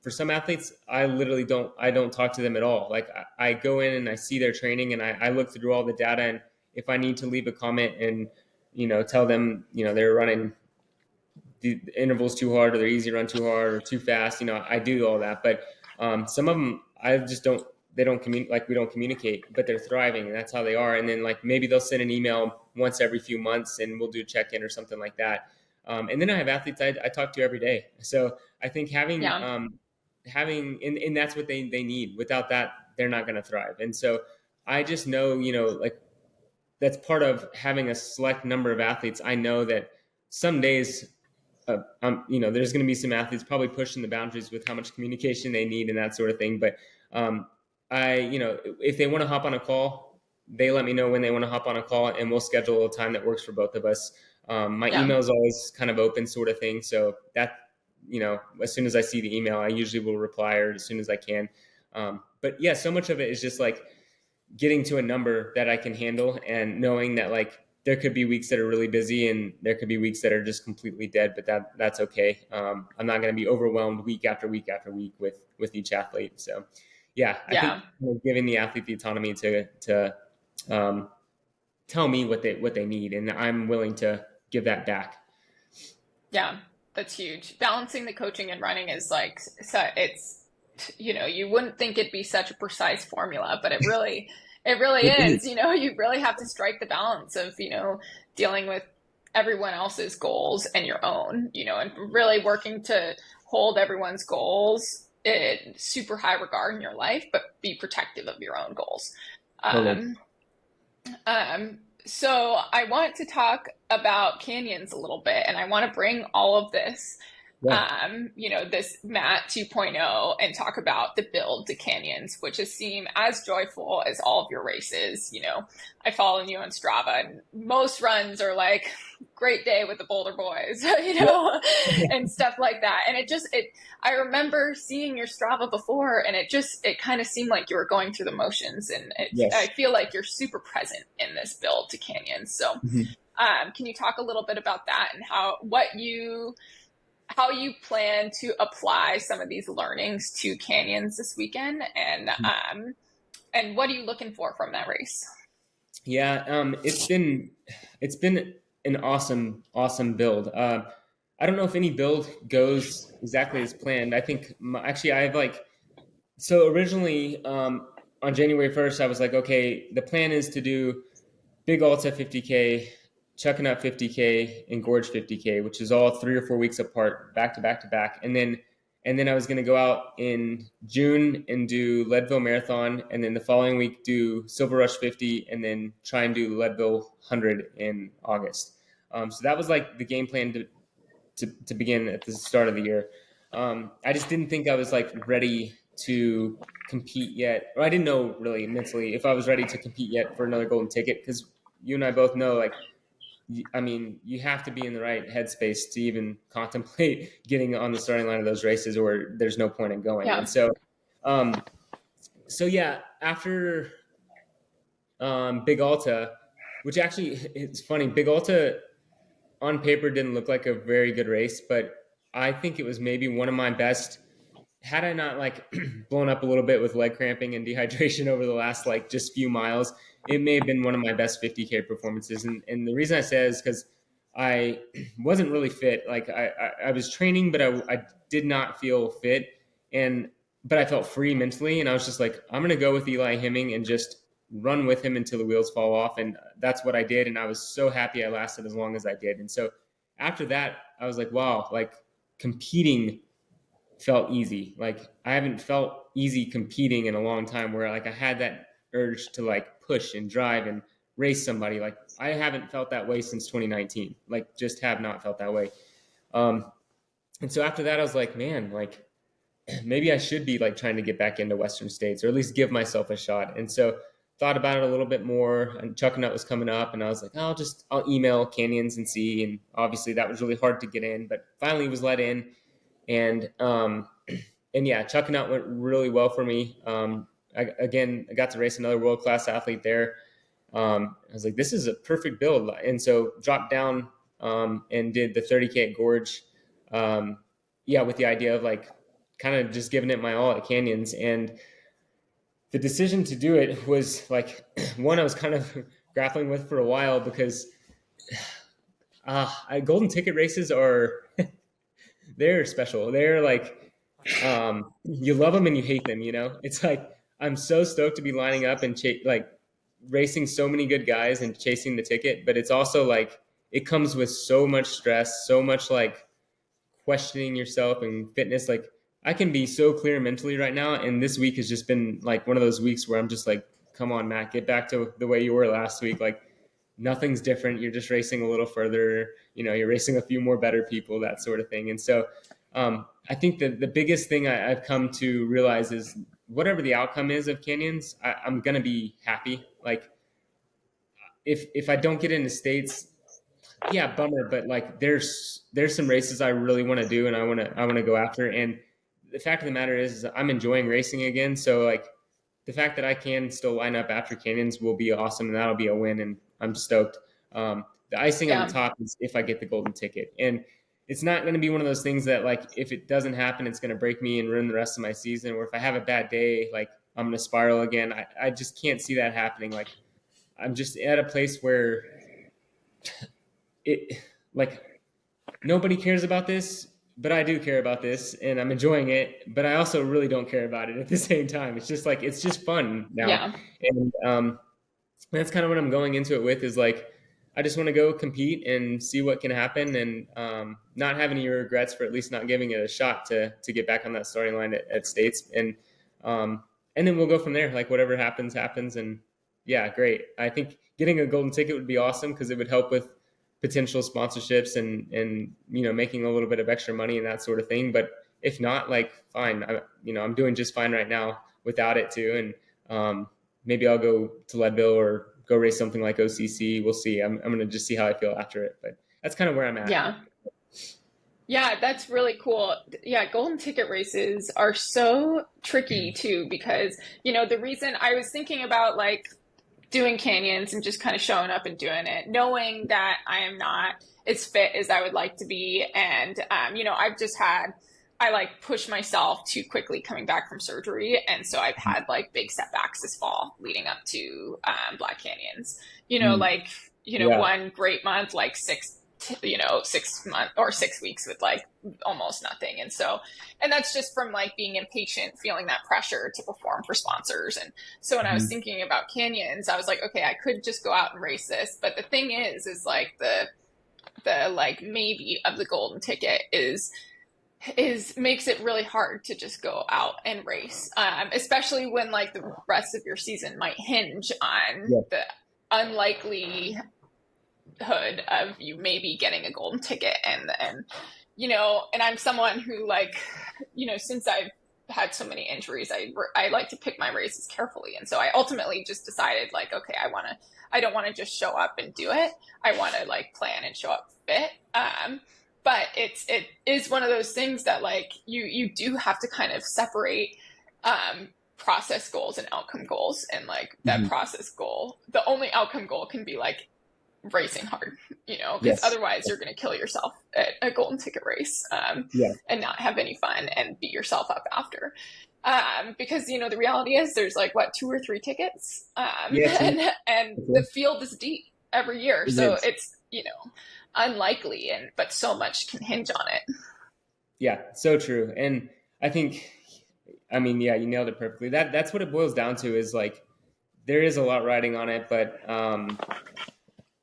for some athletes, I literally don't talk to them at all. Like I go in and I see their training and I look through all the data. And if I need to leave a comment and, tell them, they're running the intervals too hard or they're easy to run too hard or too fast, I do all that. But some of them, I just we don't communicate, but they're thriving and that's how they are. And then like, maybe they'll send an email once every few months and we'll do a check-in or something like that. And then I have athletes I talk to every day. So I think having, and that's what they need. Without that, they're not going to thrive. And so I just know, like that's part of having a select number of athletes. I know that some days, there's going to be some athletes probably pushing the boundaries with how much communication they need and that sort of thing. But if they want to hop on a call, they let me know when they want to hop on a call and we'll schedule a time that works for both of us. My email is always kind of open sort of thing. So that, as soon as I see the email, I usually will reply or as soon as I can. But yeah, so much of it is just like getting to a number that I can handle and knowing that like there could be weeks that are really busy and there could be weeks that are just completely dead, but that's okay. I'm not going to be overwhelmed week after week after week with each athlete. So I think giving the athlete the autonomy to tell me what they need, and I'm willing to give that back. Yeah, that's huge. Balancing the coaching and running is like, so you wouldn't think it'd be such a precise formula, but it really is. You really have to strike the balance of, dealing with everyone else's goals and your own, and really working to hold everyone's goals in super high regard in your life, but be protective of your own goals. Totally. Um, so I want to talk about canyons a little bit, and I want to bring all of this, Yeah. this Matt 2.0, and talk about the build to canyons, which has seemed as joyful as all of your races. I follow you on Strava, and most runs are like, great day with the Boulder Boys, and stuff like that. And I remember seeing your Strava before, and it kind of seemed like you were going through the motions, and Yes. I feel like you're super present in this build to canyons. So, can you talk a little bit about that and how you plan to apply some of these learnings to canyons this weekend, and what are you looking for from that race? Yeah, it's been an awesome build. I don't know if any build goes exactly as planned. I think actually I have so originally on January 1st I was like, okay, the plan is to do Big Alta 50K, Chuckanut 50K, and Gorge 50K, which is all 3 or 4 weeks apart, back to back to back, and then I was going to go out in June and do Leadville Marathon, and then the following week do Silver Rush 50, and then try and do Leadville 100 in August. So that was like the game plan to begin at the start of the year. I just didn't think I was ready to compete yet, or I didn't know really mentally if I was ready to compete yet for another golden ticket, because you and I both know you have to be in the right headspace to even contemplate getting on the starting line of those races, or there's no point in going. Yeah. And so yeah, after Big Alta, which actually it's funny, Big Alta on paper didn't look like a very good race, but I think it was maybe one of my best. Had I not blown up a little bit with leg cramping and dehydration over the last just few miles, it may have been one of my best 50K performances. And the reason I say is because I wasn't really fit. I was training, but I did not feel fit, but I felt free mentally. And I was just like, I'm going to go with Eli Hemming and just run with him until the wheels fall off. And that's what I did. And I was so happy I lasted as long as I did. And so after that, I was like, wow, competing felt easy. I haven't felt easy competing in a long time, where I had that urge to push and drive and race somebody. I haven't felt that way since 2019. Just have not felt that way. And so after that, I was like, man, maybe I should be trying to get back into Western States, or at least give myself a shot. And so thought about it a little bit more, and Chuckanut was coming up, and I was like, I'll email Canyons and see. And obviously that was really hard to get in, but finally was let in. And yeah, Chuckanut went really well for me. I got to race another world-class athlete there. I was like, this is a perfect build. And so dropped down and did the 30K at Gorge. With the idea of kind of just giving it my all at Canyons. And the decision to do it was one I was kind of grappling with for a while, because golden ticket races are they're special. They're you love them and you hate them. It's I'm so stoked to be lining up and racing so many good guys and chasing the ticket, but it's also it comes with so much stress, so much questioning yourself and fitness. I can be so clear mentally right now, and this week has just been one of those weeks where I'm just come on, Matt, get back to the way you were last week. Nothing's different. You're just racing a little further. You're racing a few more better people, that sort of thing. And so I think that the biggest thing I've come to realize is whatever the outcome is of Canyons, I'm going to be happy. If I don't get into States, yeah, bummer. But there's some races I really want to do, and I want to go after. And the fact of the matter is I'm enjoying racing again. So the fact that I can still line up after Canyons will be awesome, and that'll be a win. And I'm stoked. The icing on the top is if I get the golden ticket, and it's not going to be one of those things that if it doesn't happen, it's going to break me and ruin the rest of my season. Or if I have a bad day, I'm going to spiral again. I just can't see that happening. I'm just at a place where it nobody cares about this. but I do care about this and I'm enjoying it, but I also really don't care about it at the same time. It's just like, it's just fun now. Yeah. And that's kind of what I'm going into it with, is like, I just want to go compete and see what can happen, and not have any regrets for at least not giving it a shot to get back on that starting line at States. And then we'll go from there. Like whatever happens, happens. And yeah, great. I think getting a golden ticket would be awesome because it would help with potential sponsorships and making a little bit of extra money and that sort of thing. But if not, like fine, I'm doing just fine right now without it too. And maybe I'll go to Leadville or go race something like OCC. We'll see. I'm going to just see how I feel after it, but that's kind of where I'm at. Yeah. Yeah, that's really cool. Yeah, golden ticket races are so tricky too, because, the reason I was thinking about like doing canyons and just kind of showing up and doing it, knowing that I am not as fit as I would like to be. And, I like pushed myself too quickly coming back from surgery. And so I've had like big setbacks this fall leading up to Black Canyons, Yeah. one great month, like 6 months or 6 weeks with like almost nothing. And that's just from like being impatient, feeling that pressure to perform for sponsors. And so when I was thinking about canyons, I was like, okay, I could just go out and race this. But the thing is like the like maybe of the golden ticket is makes it really hard to just go out and race, especially when like the rest of your season might hinge on the unlikelihood of you maybe getting a golden ticket. And I'm someone who like, since I've had so many injuries, I like to pick my races carefully. And so I ultimately just decided like, okay, I don't want to just show up and do it. I want to like plan and show up fit. But it is one of those things that like you do have to kind of separate process goals and outcome goals. And like that process goal, the only outcome goal can be like racing hard, because otherwise you're going to kill yourself at a golden ticket race and not have any fun and beat yourself up after. Because, the reality is there's like 2 or 3 tickets and the field is deep every year. So it's, unlikely, but so much can hinge on it. Yeah, so true. And I think, you nailed it perfectly. That's what it boils down to, is like, there is a lot riding on it, but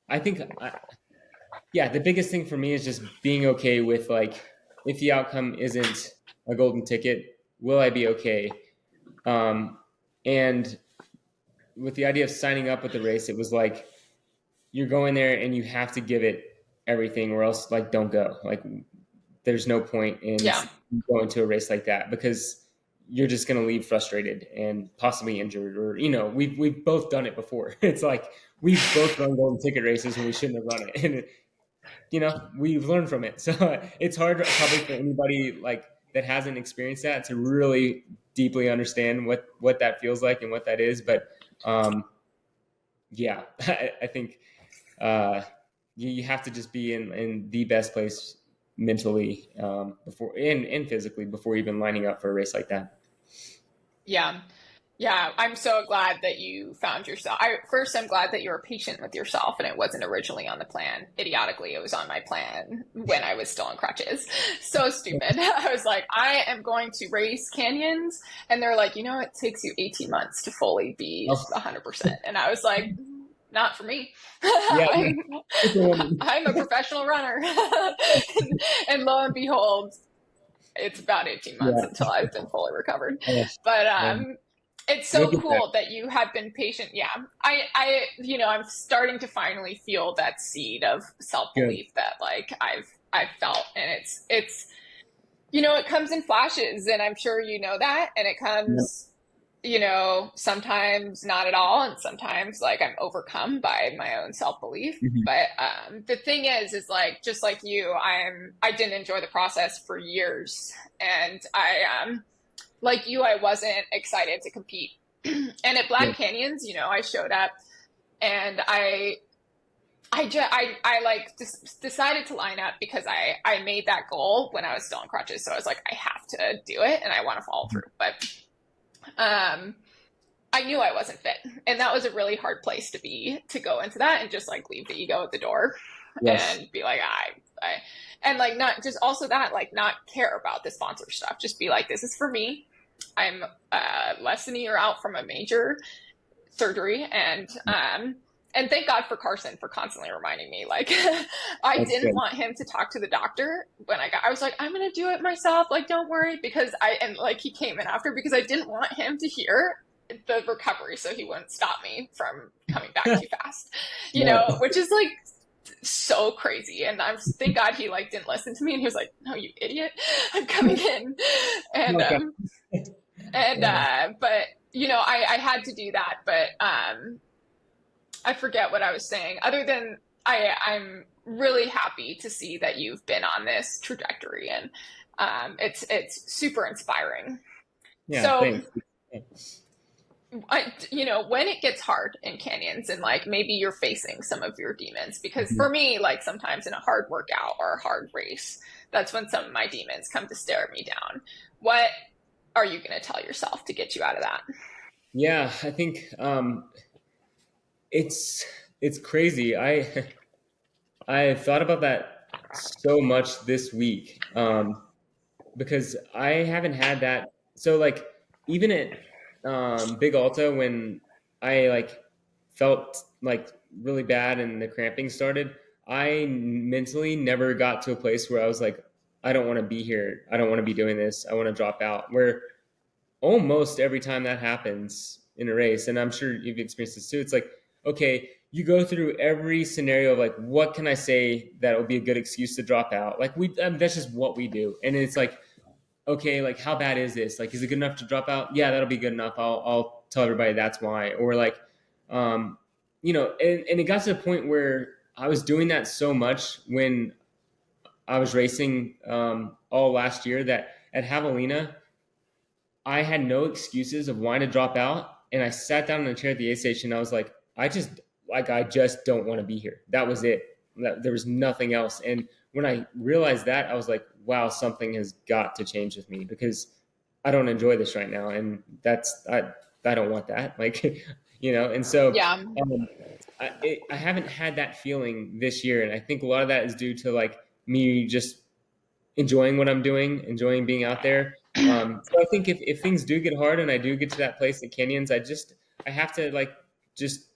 I think, the biggest thing for me is just being okay with like, if the outcome isn't a golden ticket, will I be okay? And with the idea of signing up with the race, it was like, you're going there and you have to give it everything, or else like don't go. Like there's no point in going to a race like that, because you're just going to leave frustrated and possibly injured, or we've both done it before. It's like we've both run golden ticket races when we shouldn't have run it, and we've learned from it. So it's hard probably for anybody like that hasn't experienced that to really deeply understand what that feels like and what that is. But I think you have to just be in the best place mentally before and physically before even lining up for a race like that. Yeah, I'm so glad that you found yourself. I'm glad that you were patient with yourself and it wasn't originally on the plan. Idiotically, it was on my plan when I was still on crutches. So stupid. I was like, I am going to race canyons. And they're like, it takes you 18 months to fully be 100%. And I was like, not for me. I'm a professional runner. And lo and behold, it's about 18 months until I've been fully recovered. But it's so cool that you have been patient. Yeah. I'm starting to finally feel that seed of self-belief that like I've felt. And it's it comes in flashes, and I'm sure you know that. And it comes sometimes not at all. And sometimes like I'm overcome by my own self-belief. But the thing is like, just like you, I didn't enjoy the process for years. And I, like you, I wasn't excited to compete. And at Black Canyons, I showed up and I like decided to line up because I made that goal when I was still on crutches. So I was like, I have to do it and I want to follow through. But I knew I wasn't fit, and that was a really hard place to go into that and just like leave the ego at the door and be like, way. And like, not just also that, like, not care about the sponsor stuff. Just be like, this is for me. I'm less than a year out from a major surgery, and thank God for Carson for constantly reminding me. Like, I That's didn't good. want him to talk to the doctor when I was like, I'm gonna do it myself. Like, don't worry, because and like he came in after because I didn't want him to hear the recovery, so he wouldn't stop me from coming back too fast. No. Which is like so crazy. And thank God he like didn't listen to me, and he was like, "No, you idiot, I'm coming in." And Okay. but I had to do that, but I forget what I was saying. Other than I'm really happy to see that you've been on this trajectory, and it's super inspiring. Yeah, So, thanks. when it gets hard in canyons, and like maybe you're facing some of your demons, because Mhm. for me, like sometimes in a hard workout or a hard race, that's when some of my demons come to stare me down. What are you going to tell yourself to get you out of that? Yeah, I think it's it's crazy. I thought about that so much this week, because I haven't had that. So like even at Big Alta, when I like felt like really bad and the cramping started, I mentally never got to a place where I was like, I don't want to be here. I don't want to be doing this. I want to drop out. Where almost every time that happens in a race, and I'm sure you've experienced this too, it's like, okay, you go through every scenario of like, what can I say that will be a good excuse to drop out? Like that's just what we do. And it's like, okay, like how bad is this? Like, is it good enough to drop out? Yeah, that'll be good enough. I'll tell everybody that's why. Or like, um, and it got to the point where I was doing that so much when I was racing all last year that at Javelina, I had no excuses of why to drop out. And I sat down in a chair at the aid station. And I was like, I just don't want to be here. That was it. There was nothing else. And when I realized that, I was like, wow, something has got to change with me because I don't enjoy this right now. And I don't want that. Like, and so Yeah. I haven't had that feeling this year. And I think a lot of that is due to like me just enjoying what I'm doing, enjoying being out there. So I think if things do get hard and I do get to that place in canyons, I have to like just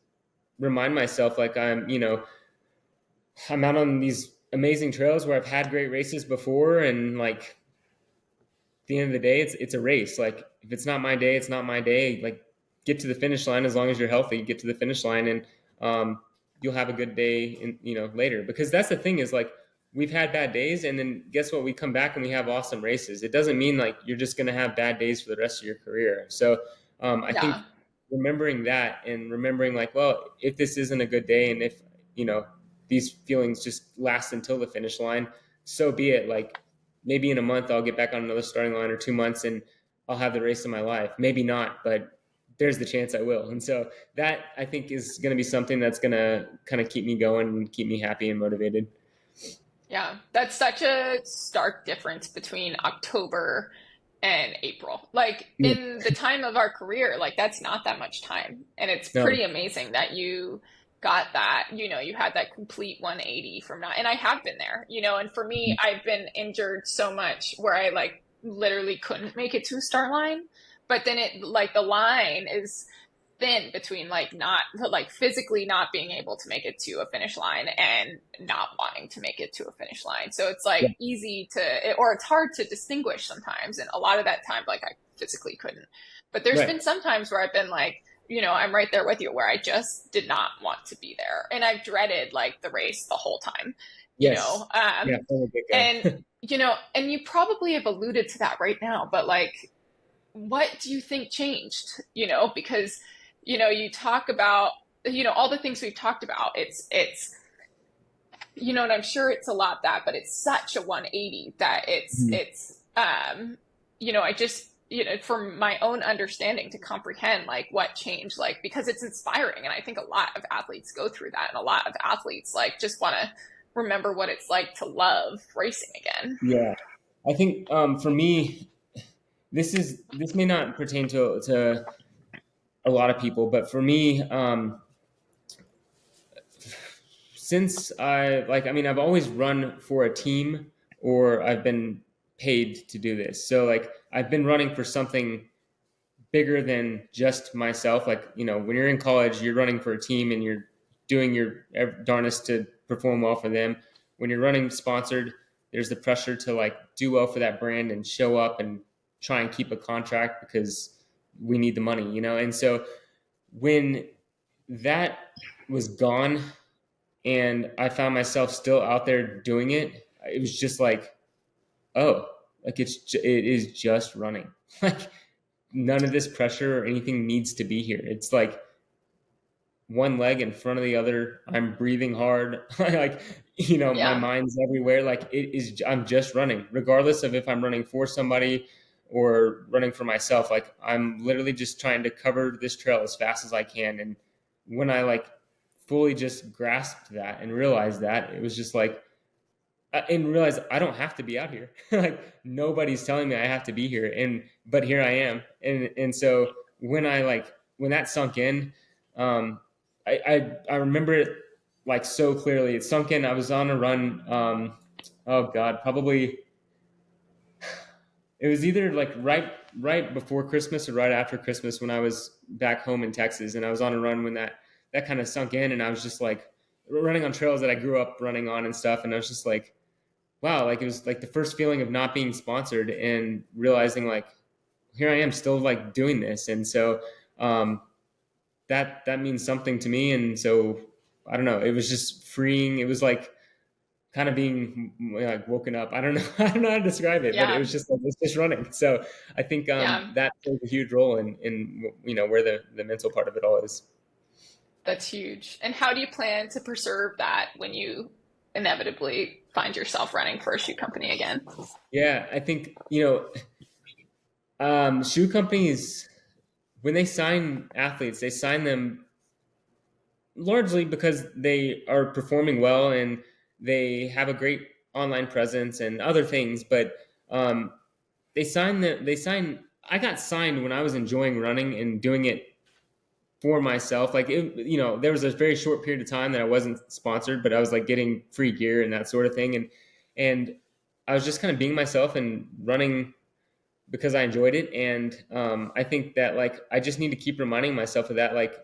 remind myself like I'm out on these amazing trails where I've had great races before, and like at the end of the day, it's a race. Like if it's not my day, it's not my day. Like get to the finish line as long as you're healthy. Get to the finish line, and you'll have a good day. In, later, because that's the thing is like we've had bad days, and then guess what? We come back and we have awesome races. It doesn't mean like you're just going to have bad days for the rest of your career. So I think Yeah. remembering that and remembering like, well, if this isn't a good day, and if these feelings just last until the finish line, so be it. Like maybe in a month I'll get back on another starting line, or 2 months, and I'll have the race of my life. Maybe not, but there's the chance I will. And so that I think is going to be something that's going to kind of keep me going and keep me happy and motivated. Yeah. That's such a stark difference between October and April. Like Yeah. in the time of our career, like that's not that much time. And it's No. pretty amazing that you got that, you had that complete 180 from not, and I have been there, and for me, I've been injured so much where I like literally couldn't make it to a start line. But then it like the line is thin between like not like physically not being able to make it to a finish line and not wanting to make it to a finish line. So it's like Yeah. easy to, or it's hard to distinguish sometimes. And a lot of that time, like I physically couldn't. But there's Right. been some times where I've been like, I'm right there with you where I just did not want to be there. And I've dreaded like the race the whole time, you Yes. know? Yeah. From the And, get-go. and you probably have alluded to that right now, but like, what do you think changed? Because you talk about all the things we've talked about. And I'm sure it's a lot that, but it's such a 180 that Mhm. I just from my own understanding to comprehend like what changed, like because it's inspiring, and I think a lot of athletes go through that, and a lot of athletes like just want to remember what it's like to love racing again. Yeah. I think for me, this may not pertain to a lot of people, but for me, since I've always run for a team, or I've been paid to do this. So like I've been running for something bigger than just myself. Like, when you're in college, you're running for a team and you're doing your darnest to perform well for them. When you're running sponsored, there's the pressure to like do well for that brand and show up and try and keep a contract because we need the money. And so when that was gone and I found myself still out there doing it, it was just like, oh, like it is just running. Like none of this pressure or anything needs to be here. It's like one leg in front of the other. I'm breathing hard. Like, my mind's everywhere. Like I'm just running, regardless of if I'm running for somebody or running for myself. Like I'm literally just trying to cover this trail as fast as I can. And when I like fully just grasped that and realized that, it was just like, and realize I don't have to be out here. Like nobody's telling me I have to be here. But here I am. And so when that sunk in, I remember it like so clearly. It sunk in. I was on a run. Oh God, probably it was either like right before Christmas or right after Christmas when I was back home in Texas, and I was on a run when that kind of sunk in, and I was just like running on trails that I grew up running on and stuff, and I was just like, wow, like it was like the first feeling of not being sponsored and realizing like here I am still like doing this, and so that means something to me, and so I don't know, it was just freeing. It was like kind of being like woken up. I don't know how to describe it, but it was just like it's just running. So I think that plays a huge role in where the mental part of it all is. That's huge. And how do you plan to preserve that when you inevitably find yourself running for a shoe company again? Yeah, I think, shoe companies, when they sign athletes, they sign them largely because they are performing well and they have a great online presence and other things. But I got signed when I was enjoying running and doing it for myself. Like, there was a very short period of time that I wasn't sponsored, but I was like getting free gear and that sort of thing. And I was just kind of being myself and running because I enjoyed it. And I think that like, I just need to keep reminding myself of that. Like,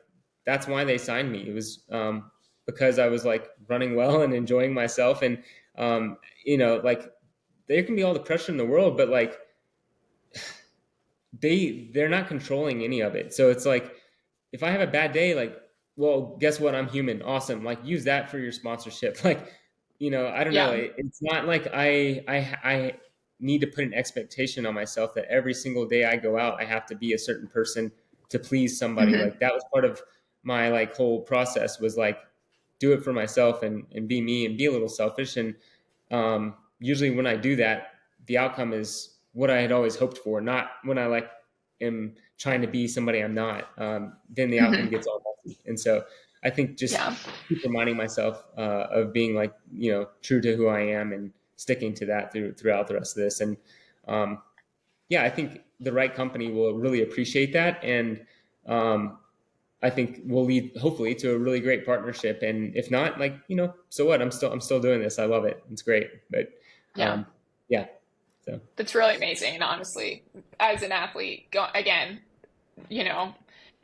that's why they signed me. It was because I was like running well and enjoying myself. And, like there can be all the pressure in the world, but like they're not controlling any of it. So it's like, if I have a bad day, like, well, guess what? I'm human. Awesome. Like use that for your sponsorship. Like, I don't know. It's not like I need to put an expectation on myself that every single day I go out, I have to be a certain person to please somebody. Mm-hmm. Like that was part of my like whole process, was like, do it for myself and be me and be a little selfish. And usually when I do that, the outcome is what I had always hoped for, not when I like am trying to be somebody I'm not. Then the outcome gets all messy. And so I think just keep reminding myself of being like, true to who I am and sticking to that throughout the rest of this. And I think the right company will really appreciate that. And I think will lead hopefully to a really great partnership. And if not, like, so what? I'm still doing this. I love it. It's great. But so that's really amazing. And honestly, as an athlete,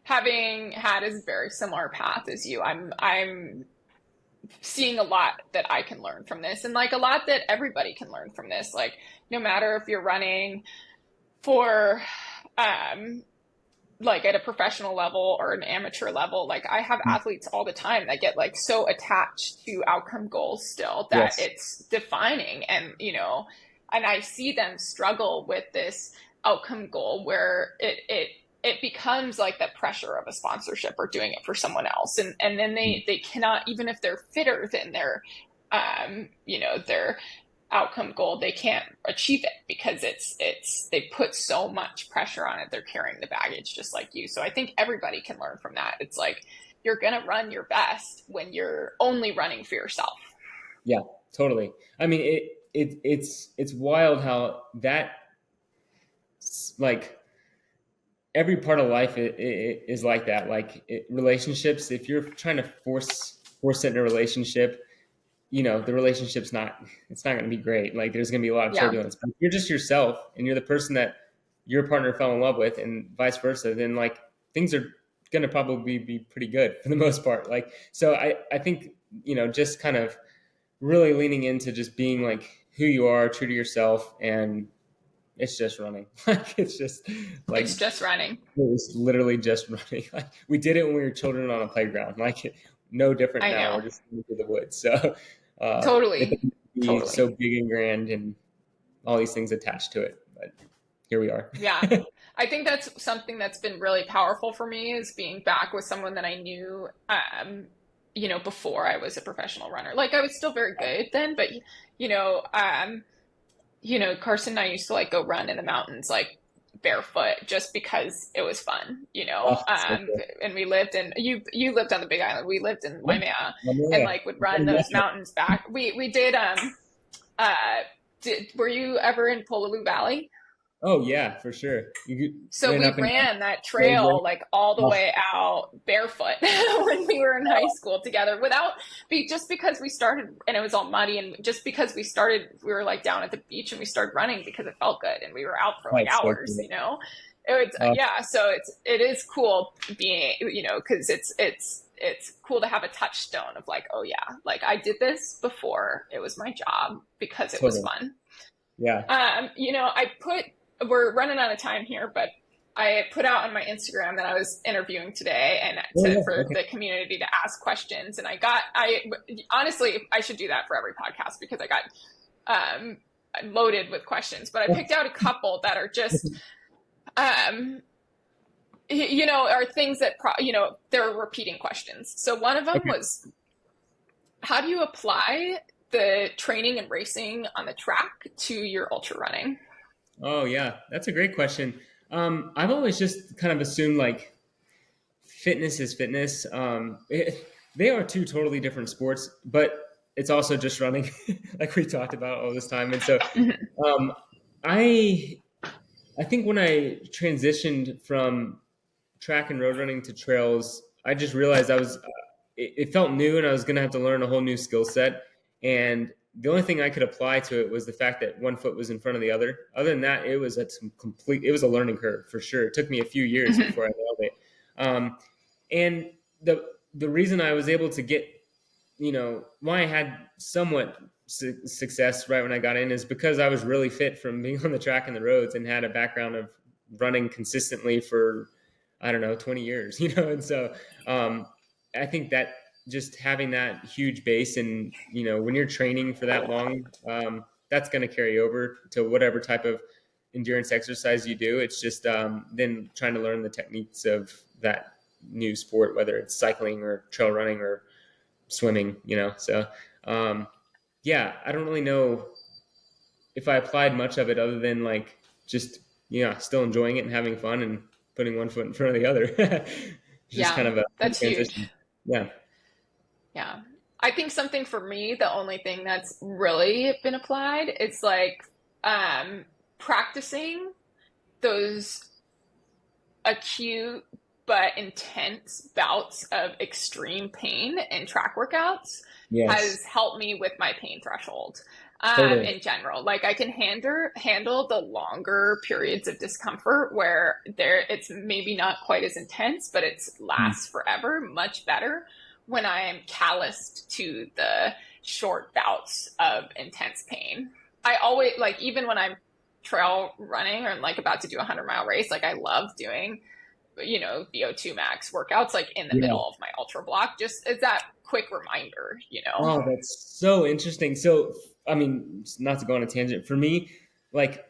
having had a very similar path as you, I'm seeing a lot that I can learn from this, and like a lot that everybody can learn from this. Like, no matter if you're running for, like at a professional level or an amateur level, like I have athletes all the time that get like so attached to outcome goals still that it's defining. And, and I see them struggle with this outcome goal where it becomes like the pressure of a sponsorship or doing it for someone else. And then they cannot, even if they're fitter than their, their outcome goal, they can't achieve it because they put so much pressure on it. They're carrying the baggage just like you. So I think everybody can learn from that. It's like, you're going to run your best when you're only running for yourself. Yeah, totally. I mean, it's wild how that, like, every part of life is like that. Like relationships, if you're trying to force it in a relationship, the relationship's it's not going to be great. Like there's going to be a lot of Yeah. turbulence, but if you're just yourself and you're the person that your partner fell in love with and vice versa, then like things are going to probably be pretty good for the most part. Like, so I think, just kind of really leaning into just being like who you are, true to yourself. And it's just running. Like, it's just running. It was literally just running. Like we did it when we were children on a playground. Like no different I now. know. We're just into the woods. So Totally. it can be so big and grand and all these things attached to it. But here we are. Yeah. I think that's something that's been really powerful for me, is being back with someone that I knew, before I was a professional runner. Like I was still very good then, but Carson and I used to like go run in the mountains, like barefoot, just because it was fun, Oh, so cool. and we lived in, you lived on the Big Island. We lived in Waimea, Yeah. and like would run those mountains back. We did, were you ever in Pololu Valley? Oh yeah, for sure. So we ran that trail like all the way out barefoot when we were in high school together, just because we started and it was all muddy, and just because we were like down at the beach and we started running because it felt good and we were out for like hours, It was so it is cool being, because it's cool to have a touchstone of like, oh yeah, like I did this before it was my job because it was fun. Yeah. We're running out of time here, but I put out on my Instagram that I was interviewing today and for the community to ask questions. And honestly, I should do that for every podcast because I got loaded with questions, but I picked out a couple that are just, are things that, they're repeating questions. So one of them was, how do you apply the training and racing on the track to your ultra running? Oh yeah, that's a great question. I've always just kind of assumed like fitness is fitness. They are two totally different sports, but it's also just running, like we talked about all this time. And so, I think when I transitioned from track and road running to trails, I just realized it felt new, and I was going to have to learn a whole new skill set. And the only thing I could apply to it was the fact that one foot was in front of the other. Other than that, it was a learning curve for sure. It took me a few years before I nailed it. And the reason I was able to get, why I had somewhat success right when I got in is because I was really fit from being on the track and the roads and had a background of running consistently for, 20 years, and so I think that just having that huge base and, when you're training for that long, that's going to carry over to whatever type of endurance exercise you do. It's just then trying to learn the techniques of that new sport, whether it's cycling or trail running or swimming, So, I don't really know if I applied much of it other than like just, still enjoying it and having fun and putting one foot in front of the other. Just kind of that's transition. Huge. Yeah. Yeah. I think something for me, the only thing that's really been applied is like practicing those acute but intense bouts of extreme pain in track workouts has helped me with my pain threshold. Totally. In general, like I can handle the longer periods of discomfort where it's maybe not quite as intense, but it lasts forever, much better when I am calloused to the short bouts of intense pain. I always, like, even when I'm trail running or like about to do a 100-mile race, like I love doing, VO2 max workouts, like in the middle of my ultra block, just as that quick reminder, Oh, that's so interesting. So, I mean, not to go on a tangent, for me, like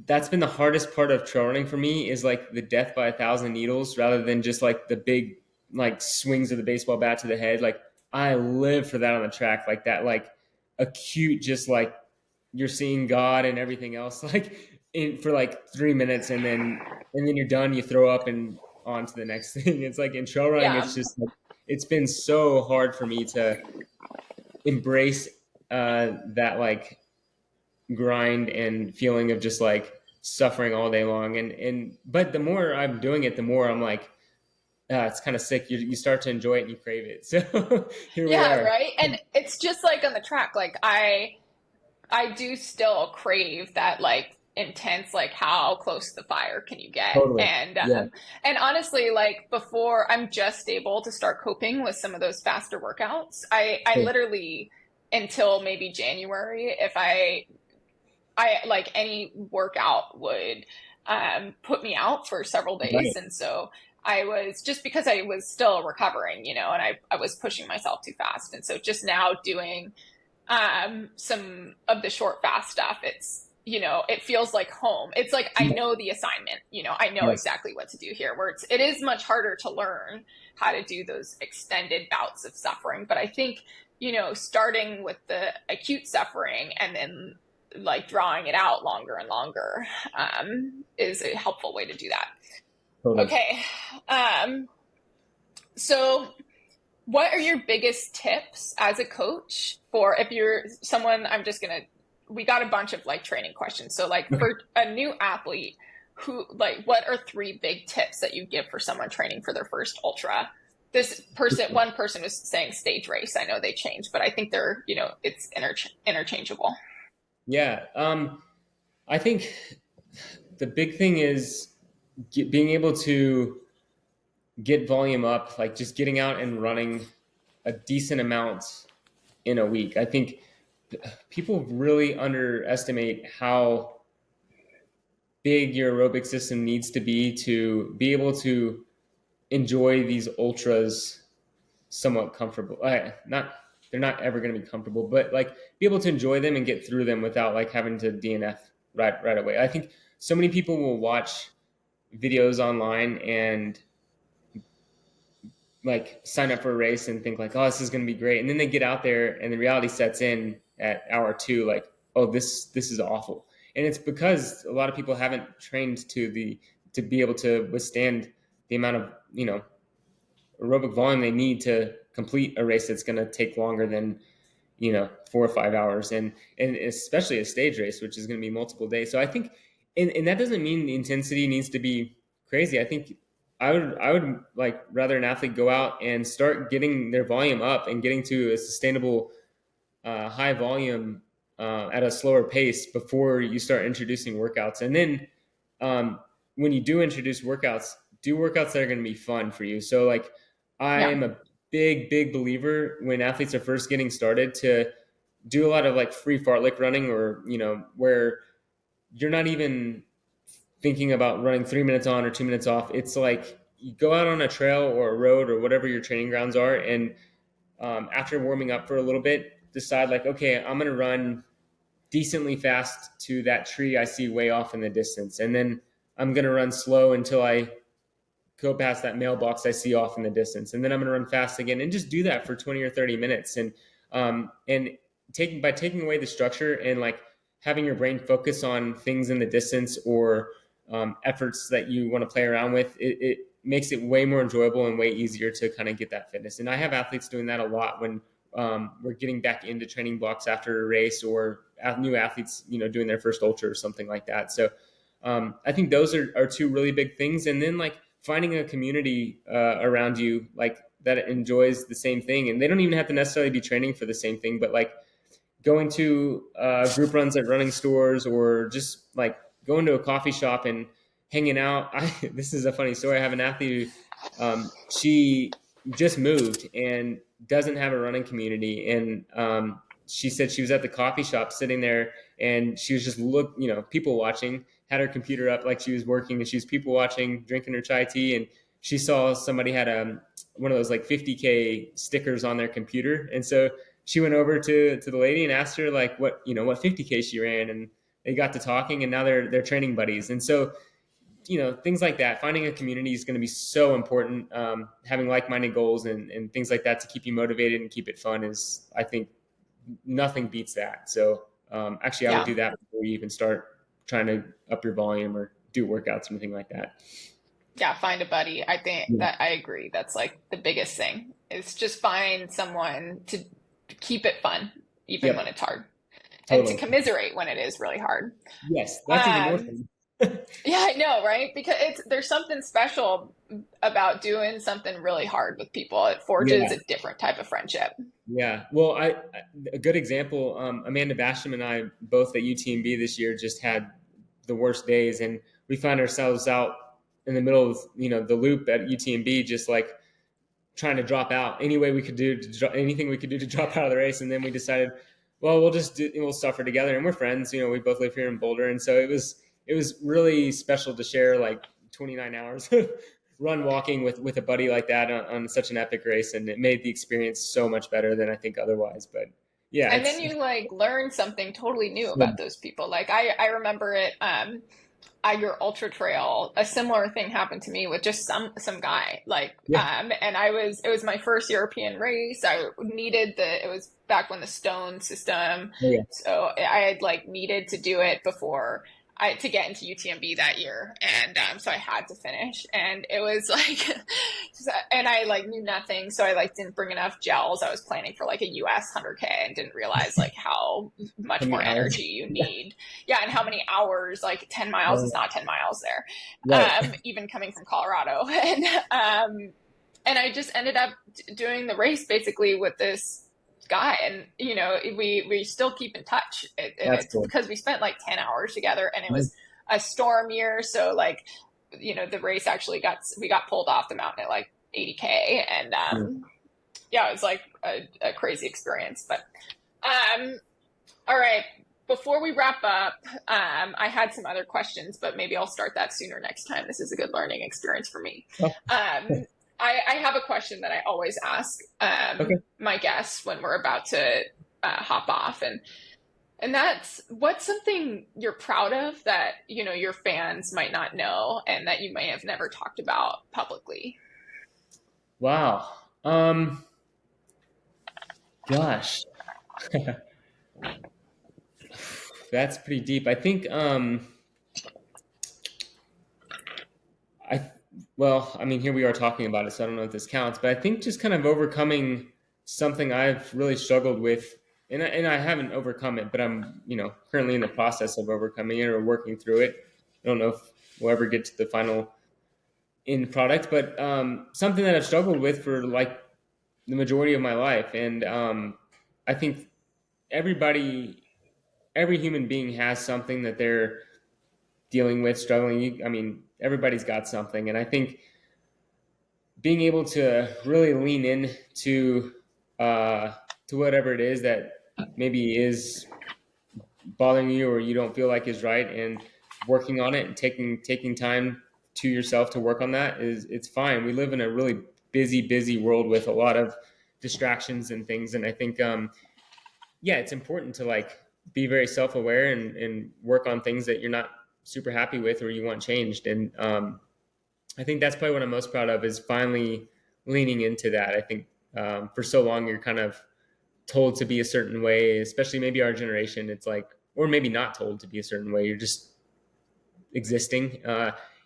that's been the hardest part of trail running for me is like the death by 1,000 needles rather than just like the big like swings of the baseball bat to the head. Like I live for that on the track, like that, like acute, just like you're seeing God and everything else, like for like 3 minutes, and then you're done. You throw up and on to the next thing. It's like in trail running, it's just like, it's been so hard for me to embrace that like grind and feeling of just like suffering all day long. But the more I'm doing it, the more I'm like, it's kind of sick. You start to enjoy it and you crave it. So here we Yeah, are. right. And it's just like on the track, like I do still crave that like intense, like how close to the fire can you get? Totally. Yeah. And honestly, like before I'm just able to start coping with some of those faster workouts, I Cool. literally until maybe January, if I like any workout would put me out for several days. Right. And so I was just because I was still recovering, and I was pushing myself too fast. And so just now doing some of the short fast stuff, it feels like home. It's like I Yeah. know the assignment, I know Right. exactly what to do here, where it is much harder to learn how to do those extended bouts of suffering. But I think, starting with the acute suffering and then like drawing it out longer and longer is a helpful way to do that. Totally. Okay. So what are your biggest tips as a coach for if you're someone, we got a bunch of like training questions. So like Okay. for a new athlete what are three big tips that you give for someone training for their first ultra? One person was saying stage race. I know they changed, but I think it's interchangeable. Yeah. I think the big thing is being able to get volume up, like just getting out and running a decent amount in a week. I think people really underestimate how big your aerobic system needs to be able to enjoy these ultras somewhat comfortable. Not they're not ever going to be comfortable, but like be able to enjoy them and get through them without like having to DNF right away. I think so many people will watch videos online and like sign up for a race and think like, oh, this is going to be great, and then they get out there and the reality sets in at hour two, like, oh, this is awful, and it's because a lot of people haven't trained to be able to withstand the amount of aerobic volume they need to complete a race that's going to take longer than 4 or 5 hours, and especially a stage race, which is going to be multiple days. So I think, and that doesn't mean the intensity needs to be crazy. I think I would like rather an athlete go out and start getting their volume up and getting to a sustainable high volume at a slower pace before you start introducing workouts. And then when you do introduce workouts, do workouts that are going to be fun for you. So like Yeah. I'm a big believer when athletes are first getting started to do a lot of like free fartlek running, or where you're not even thinking about running 3 minutes on or 2 minutes off. It's like you go out on a trail or a road or whatever your training grounds are, and after warming up for a little bit, decide like, okay, I'm going to run decently fast to that tree I see way off in the distance, and then I'm going to run slow until I go past that mailbox I see off in the distance, and then I'm going to run fast again, and just do that for 20 or 30 minutes. And taking away the structure and like having your brain focus on things in the distance, or efforts that you want to play around with, it makes it way more enjoyable and way easier to kind of get that fitness. And I have athletes doing that a lot when we're getting back into training blocks after a race, or new athletes, doing their first ultra or something like that. So I think those are two really big things. And then like finding a community around you like that enjoys the same thing, and they don't even have to necessarily be training for the same thing, but like going to group runs at running stores, or just like going to a coffee shop and hanging out. This is a funny story. I have an athlete who she just moved and doesn't have a running community, and she said she was at the coffee shop sitting there, and she was just people watching, had her computer up like she was working, and she was people watching, drinking her chai tea, and she saw somebody had one of those like 50K stickers on their computer, and so she went over to the lady and asked her like what 50K she ran, and they got to talking, and now they're training buddies. And so things like that, finding a community is going to be so important. Having like-minded goals and things like that to keep you motivated and keep it fun is, I think, nothing beats that. So actually I would Yeah. do that before you even start trying to up your volume or do workouts or anything like that. Yeah, find a buddy. I think Yeah. that I agree. That's like the biggest thing is just find someone to keep it fun, even when Yep. it's hard, and to Totally. commiserate when it is really hard. Yes, that's even more Um, fun. Yeah, I know, right? Because there's something special about doing something really hard with people. It forges Yeah. a different type of friendship. Yeah. Well, a good example, Amanda Basham and I both at UTMB this year just had the worst days, and we found ourselves out in the middle of, the loop at UTMB, just like trying to drop out any way we could do anything we could do to drop out of the race. And then we decided, well, we'll suffer together, and we're friends. We both live here in Boulder. And so it was really special to share like 29 hours run walking with a buddy like that on such an epic race. And it made the experience so much better than I think otherwise. But yeah, And then it's you like learn something totally new about those people. Like I remember it at your ultra trail, a similar thing happened to me with just some guy. Like yeah, and it was my first European race. I needed it was back when the stone system. yeah, So I had like needed to do it before to get into UTMB that year, and so I had to finish, and it was like, and I like knew nothing, so I like didn't bring enough gels. I was planning for like a US 100K and didn't realize like how how much many more hours? energy you need. Yeah, and how many hours? Like 10 miles is not 10 miles there, Right. even coming from Colorado, and I just ended up doing the race basically with this guy, and we still keep in touch, and That's it's cool. because we spent like 10 hours together, and it was a storm year, so like the race actually we got pulled off the mountain at like 80K, and yeah, it was like a crazy experience. But all right, before we wrap up, I had some other questions, but maybe I'll start that sooner next time. This is a good learning experience for me. Oh, I have a question that I always ask okay. my guests when we're about to hop off, and that's, what's something you're proud of that your fans might not know and that you may have never talked about publicly. Wow. Gosh, that's pretty deep. I think I well, I mean, here we are talking about it, so I don't know if this counts, but I think just kind of overcoming something I've really struggled with, and I haven't overcome it, but I'm currently in the process of overcoming it or working through it. I don't know if we'll ever get to the final end product, but something that I've struggled with for like the majority of my life, and I think everybody, every human being has something that they're dealing with, struggling. I mean, everybody's got something, and I think being able to really lean in to whatever it is that maybe is bothering you or you don't feel like is right, and working on it and taking time to yourself to work on that it's fine. We live in a really busy world with a lot of distractions and things, and I think yeah, it's important to like be very self-aware and work on things that you're not super happy with or you want changed. And I think that's probably what I'm most proud of, is finally leaning into that. I think for so long you're kind of told to be a certain way, especially maybe our generation. It's like, or maybe not told to be a certain way. You're just existing,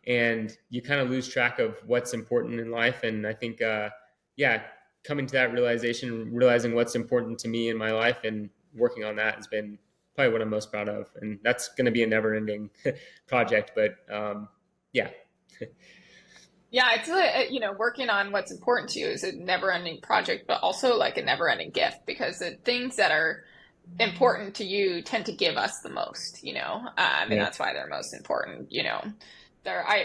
and you kind of lose track of what's important in life. And I think, yeah, coming to that realization, realizing what's important to me in my life and working on that has been probably what I'm most proud of. And that's going to be a never ending project, but yeah. Yeah, it's working on what's important to you is a never-ending project, but also like a never-ending gift, because the things that are important to you tend to give us the most, and Yeah. that's why they're most important.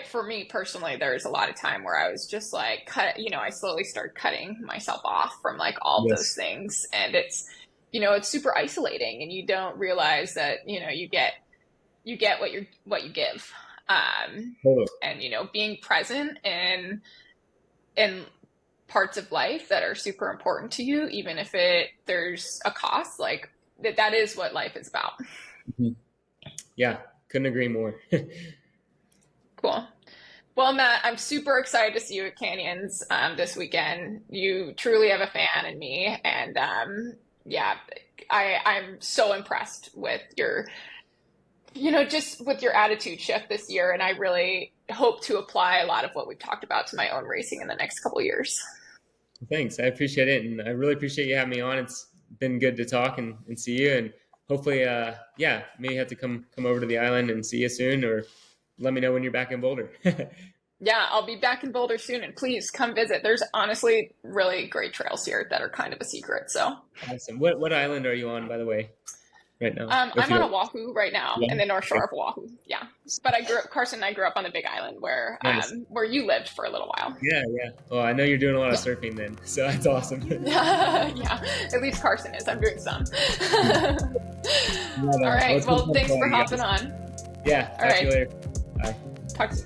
For me personally, there's a lot of time where I was just like, I slowly started cutting myself off from like all of those Yes. things, and it's super isolating, and you don't realize that you get what you give. Totally. And being present in parts of life that are super important to you, even if there's a cost, like that is what life is about. Mhm. Yeah, couldn't agree more. Cool. Well, Matt, I'm super excited to see you at Canyons this weekend. You truly have a fan in me, and yeah, I'm so impressed with just with your attitude shift this year, and I really hope to apply a lot of what we've talked about to my own racing in the next couple of years. Thanks. I appreciate it. And I really appreciate you having me on. It's been good to talk and see you. And hopefully, yeah, maybe have to come over to the island and see you soon, or let me know when you're back in Boulder. Yeah, I'll be back in Boulder soon, and please come visit. There's honestly really great trails here that are kind of a secret. So Awesome. What island are you on, by the way, right now? I'm on Oahu right now, Yeah. in the North Shore of Oahu. Yeah, but Carson and I grew up on the Big Island where Nice. where you lived for a little while. Yeah. Well, I know you're doing a lot of surfing then, so that's awesome. Yeah, at least Carson is. I'm doing some. All right. Well, thanks for hopping on. Yeah. Talk to you later. Bye. Talk to you.